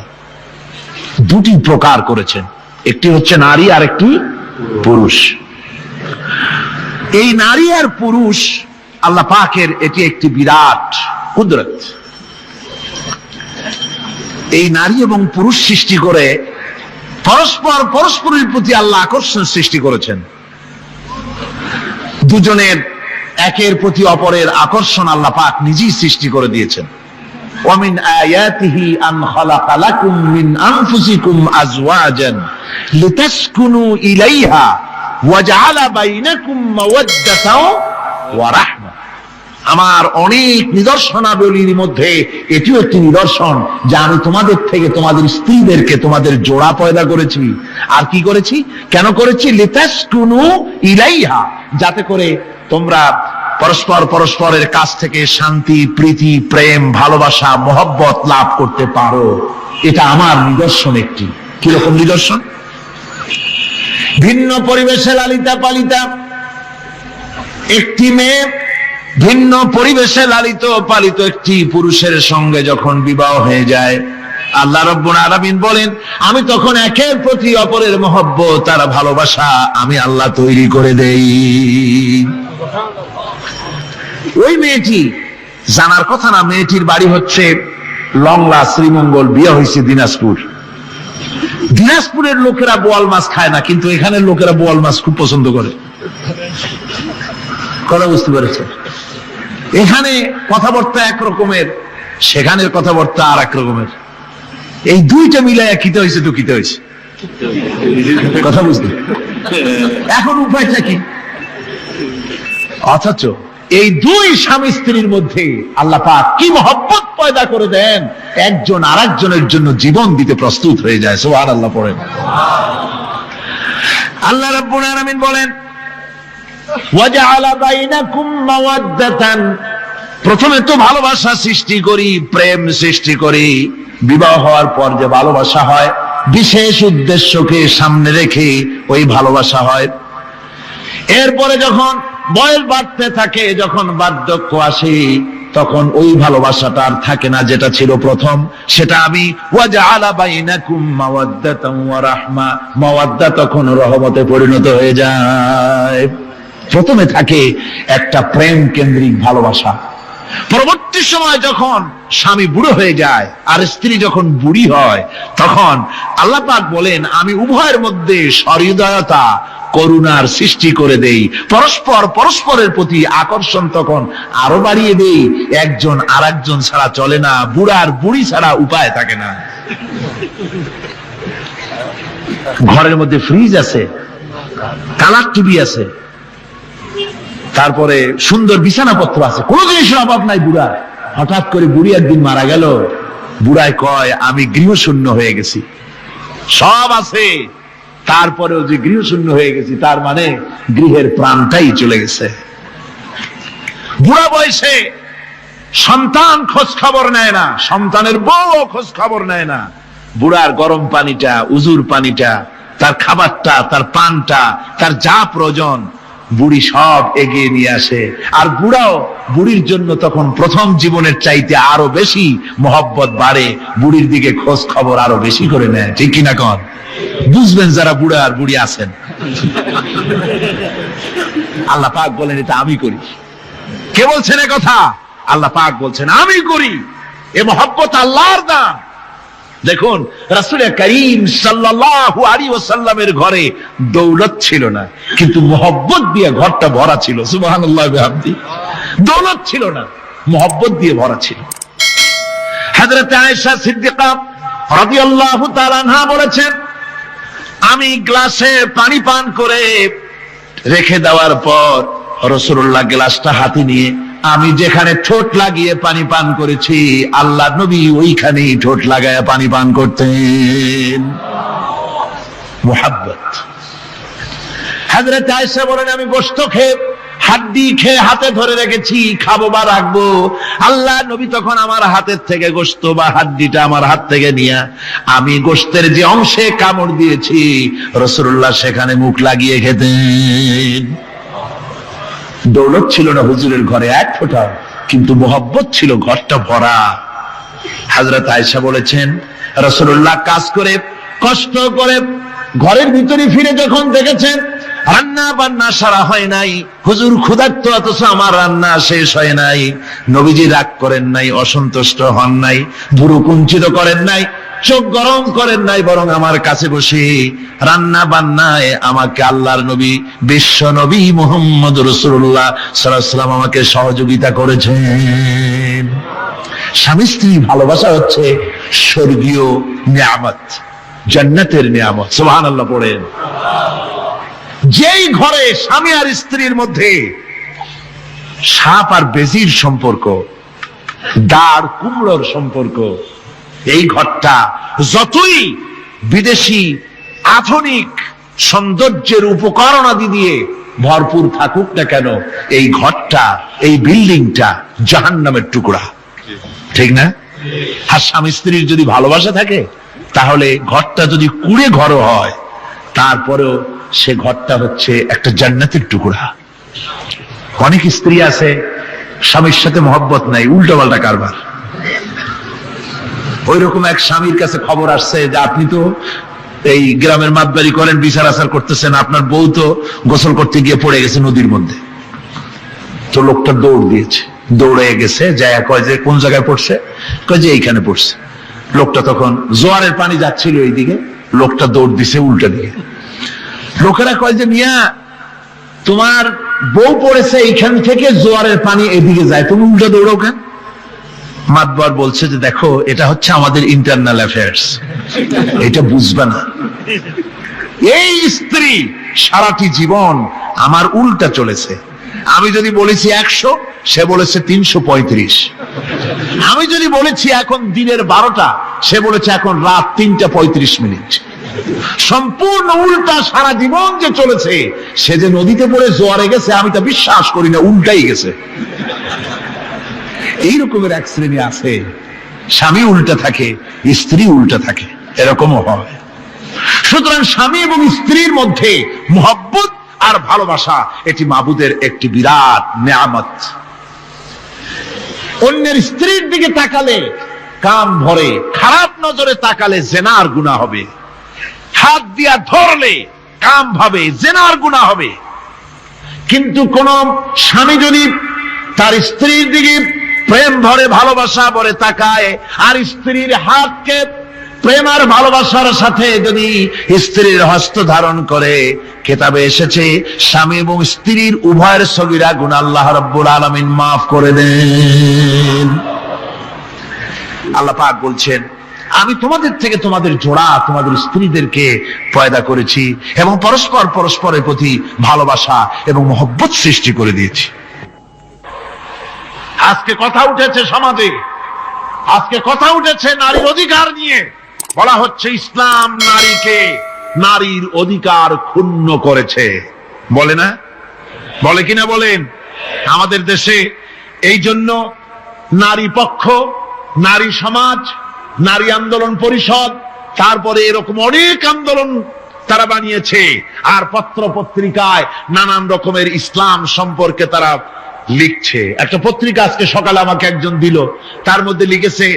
[SPEAKER 1] দুটি প্রকার করেছেন, একটি হচ্ছে নারী আর একটি পুরুষ। এই নারী আর পুরুষ আল্লাহ পাকের এটি একটি বিরাট কুদরত। এই নারী এবং পুরুষ সৃষ্টি করে পরস্পরের প্রতি আল্লাহ আকর্ষণ সৃষ্টি করেছেন। দুজনের একের প্রতি অপরের আকর্ষণ আল্লাহ পাক নিজেই সৃষ্টি করে দিয়েছেন। ومن آياته أن خلق لكم من أنفسكم أزواجا لتسكنوا إليها وجعل بينكم مودة ورحمة। আমার অনেক নিদর্শনাবলীর মধ্যে এটিও একটি নিদর্শন যে আমি তোমাদের থেকে তোমাদের স্ত্রীদেরকে তোমাদের জোড়া পয়দা করেছি। আর কি করেছি, কেন করেছি? লিতাসকুনু ইলাইহা, যাতে করে তোমরা পরস্পর পরস্পরের কাছ থেকে শান্তি, প্রীতি, প্রেম, ভালোবাসা, মহব্বত লাভ করতে পারো। এটা আমার নিদর্শন একটি। কিরকম নিদর্শন? ভিন্ন পরিবেশে লালিতা পালিতা একটি মেয়ে ভিন্ন পরিবেশে লালিত পালিত একটি পুরুষের সঙ্গে যখন বিবাহ হয়ে যায়, আল্লাহ রাব্বুল আলামিন বলেন আমি তখন একের প্রতি অপরের মহব্বত আর ভালোবাসা আমি আল্লাহ তৈরি করে দেই। ওই মেয়েটি জানার কথা না, মেয়েটির বাড়ি হচ্ছে লংলা, শ্রীমঙ্গল, বিয়ে হয়েছে দিনাজপুর। দিনাজপুরের লোকেরা বোয়াল মাছ খায় না, কিন্তু এখানের লোকেরা বোয়াল মাছ খুব পছন্দ করে। কথা বুঝতে পেরেছে? এখানে কথাবার্তা এক রকমের, সেখানের কথাবার্তা আর এক রকমের। এই দুইটা মিলাইয়া কিতে হয়েছে তো কিতে হয়েছে, কথা বুঝতে। এখন উপায়টা কি? অথচ এই দুই স্বামী স্ত্রীর মধ্যে আল্লাহ পাক কি মহব্বত পয়দা করে দেন, একজন আরেকজনের জন্য জীবন দিতে প্রস্তুত হয়ে যায়। সুবহানাল্লাহ পড়েন। আল্লাহ রাব্বুল আলামিন বলেন ওয়াজআলা বাইনাকুম মাওয়াদ্দাতান, প্রথমে তো ভালোবাসা সৃষ্টি করি, প্রেম সৃষ্টি করি। বিবাহ হওয়ার পর যে ভালোবাসা হয়, বিশেষ উদ্দেশ্যকে সামনে রেখে ওই ভালোবাসা হয়। এরপরে যখন বয়স বাড়তে থাকে, যখন বার্ধক্য আসে, তখন ওই ভালোবাসাটা আর থাকে না যেটা ছিল প্রথম। সেটা আমি ওয়াজআলা বাইনাকুম মাওয়াদ্দাতান ওয়া রাহমা, মাওয়াদ্দা তখন রহমতে পরিণত হয়ে যায়। প্রথমে থাকে একটা প্রেম কেন্দ্রিক ভালোবাসা। পরবর্তী সময় যখন স্বামী বুড়ো হয়ে যায় আর স্ত্রী যখন বুড়ি হয়, তখন আল্লাহ পাক বলেন আমি উভয়ের মধ্যে সহৃদয়তা, করুণার সৃষ্টি করে দেই। পরস্পর পরস্পরের প্রতি আকর্ষণ তখন আরো বাড়িয়ে দেই। একজন আরেকজন ছাড়া চলে না, বুড়ার বুড়ি ছাড়া উপায় থাকে না। ঘরের মধ্যে ফ্রিজ আছে, কালার টিভি আছে, তারপরে সুন্দর বিছানাপত্র আছে, কোন জিনিসের অভাব নাই বুড়া। হঠাৎ করে বুড়ি একদিন মারা গেল, বুড়ায় কয় আমি গৃহশূন্য হয়ে গেছি। সব আছে, তারপরেও যে গৃহশূন্য হয়ে গেছি, তার মানে গৃহের প্রাণটাই চলে গেছে। বুড়া বয়সে সন্তান খোঁজ খবর নেয় না, সন্তানের বউ খোঁজ খবর নেয় না। বুড়ার গরম পানিটা, উজুর পানিটা, তার খাবারটা, তার পানটা, তার যা প্রয়োজন বুড়ি সব এগিয়ে নিয়ে আসে। আর বুড়াও বুড়ির জন্য তখন প্রথম জীবনের চাইতে আরো বেশি মহব্বত বাড়ে, বুড়ির দিকে খোঁজ খবর আরো বেশি করে নেয়। ঠিক কিনা কন? বুঝবেন যারা বুড়া আর বুড়ি আছেন। আল্লাহ পাক বলেন এটা আমি করি। কে বলছেন এ কথা? আল্লাহ পাক বলছেন আমি করি। এ মহব্বত আল্লাহর দান। দেখুন রাসূল করিম সাল্লাল্লাহু আলাইহি ওয়াসাল্লামের ঘরে দৌলত ছিল না, কিন্তু মহব্বত দিয়ে ঘরটা ভরা ছিল। সুবহানাল্লাহ বিহামদি। দৌলত ছিল না, মহব্বত দিয়ে ভরা ছিল। হযরত আয়েশা সিদ্দিকা রাদিয়াল্লাহু তাআলা আনহা বলেছেন আমি গ্লাসে পানি পান করে রেখে দেওয়ার পর রাসূলুল্লাহ গ্লাসটা হাতে নিয়ে আমি যেখানে ঠোঁট লাগিয়ে পানি পান করেছি, আল্লাহ নবী ওইখানেই ঠোঁট লাগায় পানি পান করতেন। মুহাব্বত। হযরত আয়েশা বলেন আমি গোশত খেয়ে, হাড্ডি খেয়ে হাতে ধরে রেখেছি, খাবো বা রাখবো। আল্লাহ নবী তখন আমার হাতের থেকে গোশত বা হাড্ডিটা আমার হাত থেকে নিয়ে আমি গোশতের যে অংশে কামড় দিয়েছি, রাসূলুল্লাহ সেখানে মুখ লাগিয়ে খেতেন। দৌলত ছিল না হুজুরের ঘরে এক ফোঁটা, কিন্তু মোহব্বত ছিল ঘরটা ভরা। হযরত আয়েশা বলেছেন রাসূলুল্লাহ কাজ করে কষ্ট করে ঘরের ভিতরে ফিরে যখন দেখেছেন রান্না বান্না সারা হয় নাই, হুজুর ক্ষুধার্ত অথচ আমার রান্না শেষ হয় নাই, নবীজি রাগ করেন নাই, অসন্তুষ্ট হন নাই, ভুরু কুঞ্চিত করেন নাই, চোখ গরম করেন নাই, বরং আমার কাছে বসে রান্না বান্নায় আমাকে আল্লাহর নবী, বিশ্ব নবী মুহাম্মদ রাসূলুল্লাহ সাল্লাল্লাহু আলাইহি ওয়াসাল্লাম আমাকে সহযোগিতা করেছেন। স্বামী স্ত্রী ভালোবাসা হচ্ছে স্বর্গীয় নিয়ামত, জান্নাতের নিয়ামত। সুবহানাল্লাহ পড়েন। যেই ঘরে স্বামী আর স্ত্রীর মধ্যে সাপ আর বেজির সম্পর্ক, দাঁড় কুমড়োর সম্পর্ক, এই ঘরটা যতই বিদেশি আধুনিক সৌন্দর্যের উপকরণাদি দিয়ে ভরপুর থাকুক না কেন, এই ঘরটা, এই বিল্ডিংটা জাহান্নামের টুকরা, ঠিক না? আর স্বামী স্ত্রীর যদি ভালোবাসা থাকে, তাহলে ঘরটা যদি কুড়ে ঘর হয়, তারপরেও সে ঘরটা হচ্ছে একটা জান্নাতের টুকরা। অনেক স্ত্রী আছে স্বামীর সাথে মহব্বত নাই, উল্টো পাল্টা কারবার। ওই রকম এক স্বামীর কাছে খবর আসছে যে আপনি তো এই গ্রামের মাতবাড়ি করেন, বিচার আচার করতেছেন, আপনার বউ তো গোসল করতে গিয়ে পড়ে গেছে নদীর মধ্যে। তো লোকটা দৌড় দিয়েছে, দৌড়ে গেছে, যায় কয় যে কোন জায়গায় পড়ছে, কয় যে এইখানে পড়ছে। লোকটা তখন জোয়ারের পানি যাচ্ছিল এইদিকে, লোকটা দৌড় দিছে উল্টা দিকে। লোকেরা কয় যে মিয়া তোমার বউ পড়েছে এইখান থেকে, জোয়ারের পানি এদিকে যায়, তুমি উল্টা দৌড়াও কেন? মাতবার বলছে যে দেখো, এটা হচ্ছে আমাদের ইন্টারনাল অ্যাফেয়ার্স, এটা বুঝবে না। এই স্ত্রী সারাটি জীবন আমার উল্টা চলেছে। আমি যদি বলেছি 100, সে বলেছে 335। আমি যদি বলেছি এখন দিনের 12টা, সে বলেছে এখন রাত 3:35। সম্পূর্ণ উল্টা সারা জীবন যে চলেছে। সে যে নদীতে পড়ে জোয়ারে গেছে, আমি তা বিশ্বাস করি না, উল্টাই গেছে। এই রকমের এক শ্রেণী আছে, স্বামী উল্টা থাকে, স্ত্রী উল্টা থাকে, এরকমও হয়। সুতরাং স্বামী এবং স্ত্রীর মধ্যে মহব্বত আর ভালোবাসা, এটি মাবুদের একটি বিরাট নিয়ামত। অন্যের স্ত্রীর দিকে তাকালে কান ভরে, খারাপ নজরে তাকালে জিনার গুনাহ হবে। হাত দিয়া ধরলে কাম ভাবে জিনার গুনাহ হবে। কিন্তু কোন স্বামী যদি তার স্ত্রীর দিকে প্রেম ভরে, ভালোবাসা ভরে তাকায়, আর স্ত্রীর হাতকে প্রেম আর ভালোবাসার সাথে যদি স্ত্রীর হস্ত ধারণ করে, কিতাবে এসেছে স্বামী এবং স্ত্রীর উভয়ের সগীরা গুনাহ আল্লাহ রাব্বুল আলামিন মাফ করে দেন। আল্লাহ পাক বলছেন, আমি তোমাদের থেকে তোমাদের জোড়া, তোমাদের স্ত্রীদেরকে পয়দা করেছি এবং পরস্পর পরস্পরের প্রতি ভালোবাসা এবং মহব্বত সৃষ্টি করে দিয়েছি। আজকে কথা উঠেছে সমাজে, আজকে কথা উঠেছে নারীর অধিকার নিয়ে। বলা হচ্ছে ইসলাম নারীকে, নারীর অধিকার ক্ষুণ্ণ করেছে, বলে না? বলে কিনা বলেন? আমাদের দেশে এই জন্য নারী পক্ষ, নারী সমাজ, নারী আন্দোলন পরিষদ, তারপরে এরকম অনেক আন্দোলন তারা বানিয়েছে। আর পত্র পত্রিকায় নানান রকমের ইসলাম সম্পর্কে তারা লিখছে। একটা পত্রিকা আজকে সকালে আমাকে একজন দিল, তার মধ্যে লিখেছে,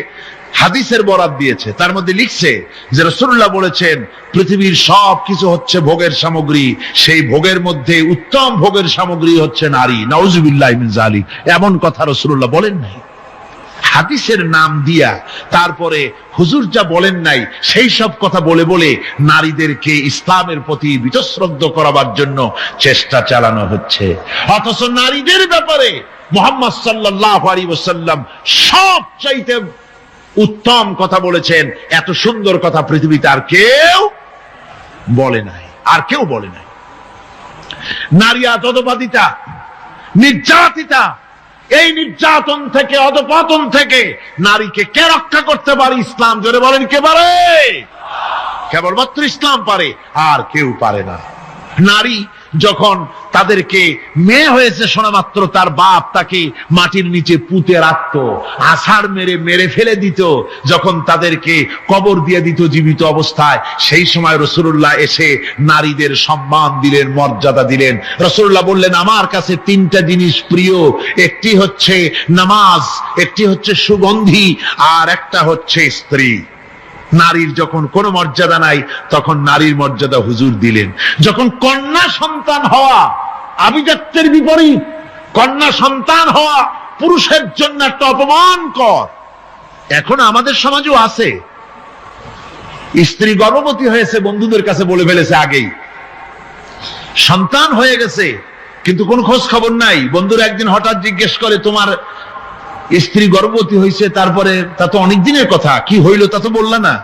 [SPEAKER 1] হাদিসের বরাত দিয়েছে, তার মধ্যে লিখছে যে রাসূলুল্লাহ বলেছেন পৃথিবীর সব কিছু হচ্ছে ভোগের সামগ্রী, সেই ভোগের মধ্যে উত্তম ভোগের সামগ্রী হচ্ছে নারী। নাউযুবিল্লাহি মিন যালিক, এমন কথা রাসূলুল্লাহ বলেন নাই। হাদিসের নাম দিয়া তারপরে হুজুর যা বলেন নাই সেই সব কথা বলে বলে নারীদেরকে ইসলামের প্রতি বীতশ্রদ্ধ করাবার জন্য চেষ্টা চালানো হচ্ছে। অথচ নারীদের ব্যাপারে মুহাম্মদ সাল্লাল্লাহু আলাইহি ওয়াসাল্লাম সবচাইতে উত্তম কথা বলেছেন। এত সুন্দর কথা পৃথিবীতে আর কেউ বলে নাই, আর কেউ বলে নাই। নারী অধঃপাতিতা, নির্যাতিতা, এই নির্যাতন থেকে, অধঃপতন থেকে নারীকে কে রক্ষা করতে পারে? ইসলাম। জোরে বলেন, কে পারে? কেবলমাত্র ইসলাম পারে, আর কেউ পারে না। নারী যখন তাদেরকে মেয়ে হয়েছে শোনা মাত্র তার বাপ তাকে মাটির নিচে পুঁতে রাখত, আছাড় মেরে মেরে ফেলে দিত, যখন তাদেরকে কবর দিয়ে দিত জীবিত অবস্থায়, সেই সময় রাসূলুল্লাহ এসে নারীদের সম্মান দিলেন, মর্যাদা দিলেন। রাসূলুল্লাহ বললেন, আমার কাছে 3টা জিনিস প্রিয়, একটি হচ্ছে নামাজ, একটি হচ্ছে সুগন্ধি, আর একটা হচ্ছে স্ত্রী। নারীর যখন কোনো মর্যাদা নাই, তখন নারীর মর্যাদা হুজুর দিলেন। যখন কন্যা সন্তান হওয়া আভিজাত্যের বিপরীত, কন্যা সন্তান হওয়া পুরুষের জন্য একটা অপমানকর। এখন আমাদের সমাজেও আছে, স্ত্রী গর্ভবতী হয়েছে, বন্ধুদের কাছে বলে ফেলেছে আগেই, সন্তান হয়ে গেছে, কিন্তু কোনো খোঁজ খবর নাই। বন্ধুরা একদিন হঠাৎ জিজ্ঞেস করে, তোমার স্ত্রী গর্ভবতী হয়েছে, তারপরে তা তো অনেক দিনের কথা, কি হইলো তা তো বললা না।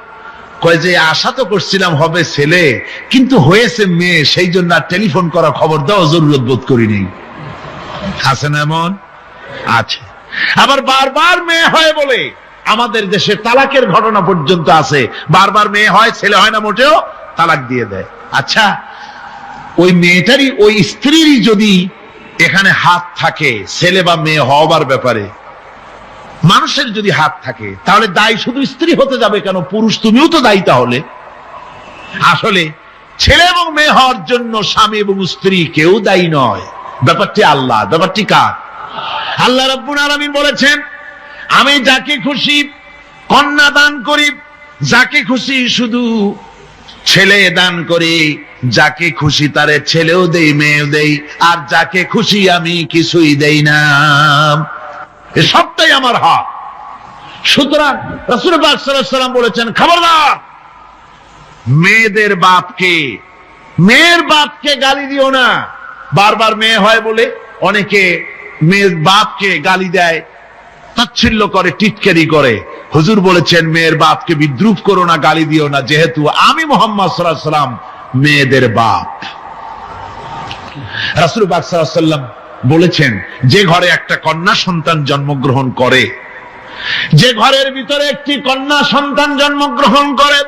[SPEAKER 1] কয় যে আশা তো করছিলাম হবে ছেলে, কিন্তু হয়েছে মেয়ে, সেই জন্য আর টেলিফোন করা খবর দেওয়া জরুরত বোধ করিনি। আছে না এমন? আছে। আবার বারবার মেয়ে হয় বলে আমাদের দেশে তালাকের ঘটনা পর্যন্ত আছে। বারবার মেয়ে হয়, ছেলে হয় না মোটেও, তালাক দিয়ে দেয়। আচ্ছা, ওই মেয়েটারই, ওই স্ত্রীরই যদি এখানে হাত থাকে ছেলে বা মেয়ে হওয়ার ব্যাপারে, মানুষের যদি হাত থাকে, তাহলে দায়ী শুধু স্ত্রী হতে যাবে কেন? পুরুষ তুমিও তো দায়ী তাহলে। আসলে ছেলে এবং মেয়ে হওয়ার জন্য স্বামী এবং স্ত্রী কেউ দায়ী নয়, ব্যাপারটি আল্লাহ। ব্যাপারটি কার? আল্লাহ রাব্বুল আলামিন বলেছেন, আমি যাকে খুশি কন্যা দান করি, যাকে খুশি শুধু ছেলে দান করি, যাকে খুশি তারে ছেলেও দেই মেয়েও দেই, আর যাকে খুশি আমি কিছুই দেই না। এ সবটাই আমার হক। সুতরাং রাসূল পাক সাল্লাল্লাহু আলাইহি ওয়াসাল্লাম বলেছেন, খবরদার মেয়েদের বাপকে, মেয়ের বাপকে গালি দিও না। বারবার মেয়ে হয় বলে অনেকে মেয়ের বাপকে গালি দেয়, তাচ্ছিল্য করে, টিটকারি করে। হুজুর বলেছেন মেয়ের বাপকে বিদ্রুপ করো না, গালি দিও না, যেহেতু আমি মুহাম্মদ সাল্লাল্লাহু আলাইহি ওয়াসাল্লাম মেয়েদের বাপ। রাসূল পাক সাল্লাল্লাহু আলাইহি ওয়াসাল্লাম বলেছেন, যে ঘরে একটা কন্যা সন্তান জন্মগ্রহণ করে, যে ঘরের ভিতরে একটি কন্যা সন্তান জন্মগ্রহণ করে,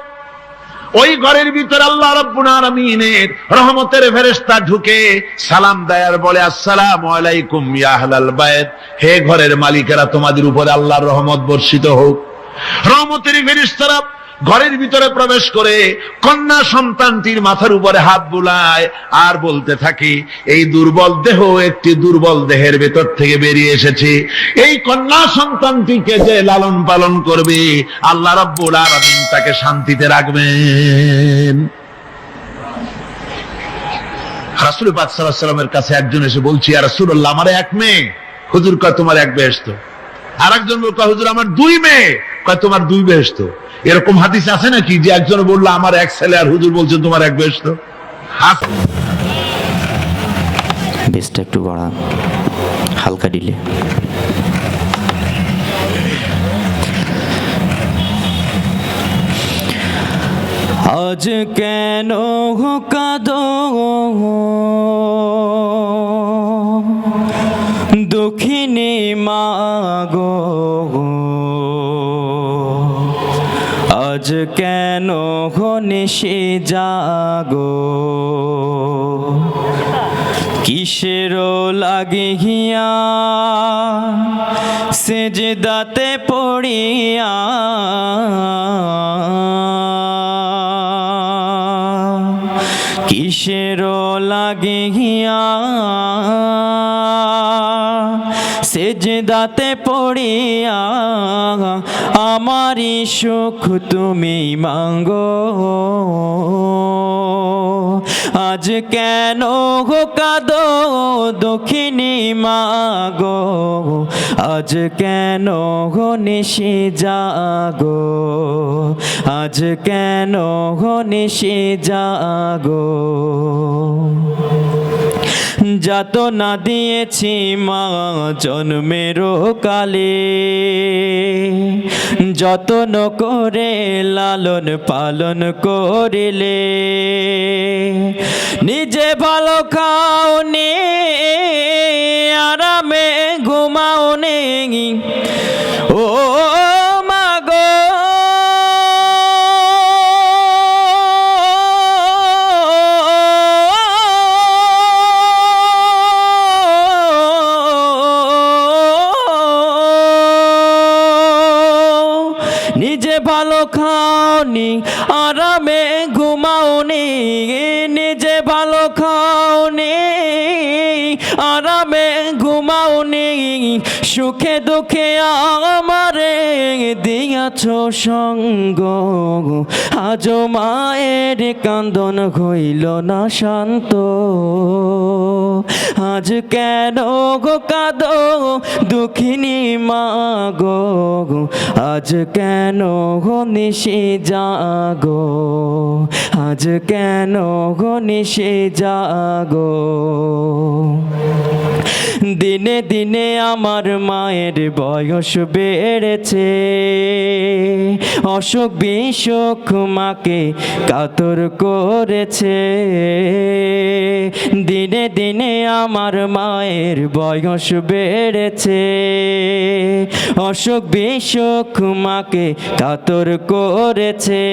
[SPEAKER 1] ওই ঘরের ভিতরে আল্লাহ রাব্বুল আলামিনের রহমতের ফেরেশতা ঢুকে সালাম দেয় আর বলে, আসসালামু আলাইকুম ইয়া আহলাল বাইত, হে ঘরের মালিকেরা, তোমাদের উপরে আল্লাহর রহমত বর্ষিত হোক। রহমতের ফেরেশতারা ঘরের ভিতরে প্রবেশ করে কন্যা সন্তানটির মাথার উপরে হাত বুলায় আর বলতে থাকে, এই দুর্বল দেহ একটি দুর্বল দেহের ভেতর থেকে বেরিয়ে এসেছে, এই কন্যা সন্তানটিকে যে লালন পালন করবে আল্লাহ রাব্বুল আলামিন তাকে শান্তিতে রাখবেন। রাসূল পাক সাল্লাল্লাহু আলাইহি ওয়াসাল্লামের কাছে একজন এসে বলছি, ইয়া রাসূলুল্লাহ, আমার এক মেয়ে। হুজুর কয়, তোমার এক বেহেশত। আর একজন বলল, হুজুর আমার দুই মেয়ে। কয়, তোমার দুই বেহেশত। এরকম হাদিস আছে নাকি যে একজন বললো আমার এক ছেলে আর হুজুর বলছেন তোমার এক বেহেশত?
[SPEAKER 3] বেসটা একটু বাড়ান, হালকা দিলে। আজ কেন কাঁদো দুঃখিনী মাগো, আজ কেন নিশি জাগো, কিসের লাগিয়া সেজদাতে পড়িয়া, কিসের লাগিয়া সেজদাতে পড়িয়া, আমারই সুখ তুমি মাঙ্গো। আজ কেন কাঁদো দক্ষিণী মাগো, আজ কেন নিশি জাগো, আজ কেন নিশি জাগো। যাতনা দিয়েছি মা জন্মের কালে, যতন করে লালন পালন করিলে, নিজে ভালো খাও নে আরামে ঘুমাও নে, ও মাগো নিজে ভালো খাওনি আরামে ঘুমাওনি, নিজে ভালো খাওনি আরামে ঘুমাওনি, সুখে দুঃখে আমারে দিয়াছ সঙ্গ, আজও মায়ের কান্দন হইল না শান্ত। আজ কেন গো কাঁদো দুঃখিনী মাগো, আজ কেন গো নিশি জাগো, আজ কেন গো নিশি জাগো। দিনে দিনে আমার মায়ের বয়স বেড়েছে, অসুখ বিসুখ মাকে কাতর করেছে। দিনে দিনে আমার মায়ের বয়স বেড়েছে, অসুখ বিসুখ মাকে কাতর করেছে।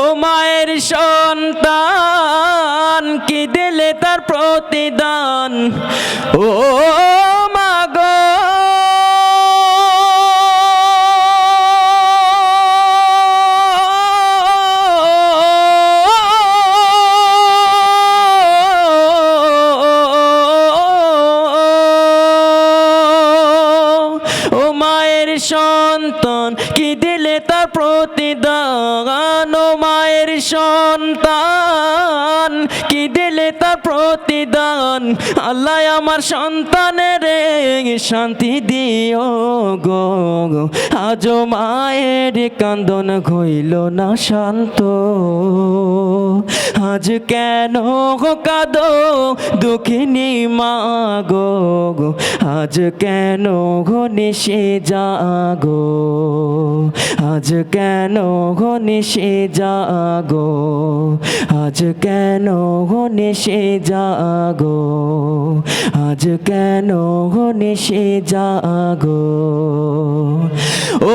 [SPEAKER 3] ও মায়ের সন্তান কি দিলে তার প্রতিদান, ও মা গো সন্তান কি দিলে তার প্রতিদান, ও মায়ের সন্তান কি দিলে তার প্রতিদান। আল্লাহ আমার সন্তানের শান্তি দিও গো, আজ মায়ের কান্দন হইল না শান্ত। আজ কেন কাঁদো দুঃখিনী মা গো, আজ কেন নিশে জাগো, আজ কেন নিশে জাগো, আজ কেন নিশে জাগো, আজ কেন নিশে জাগো। ও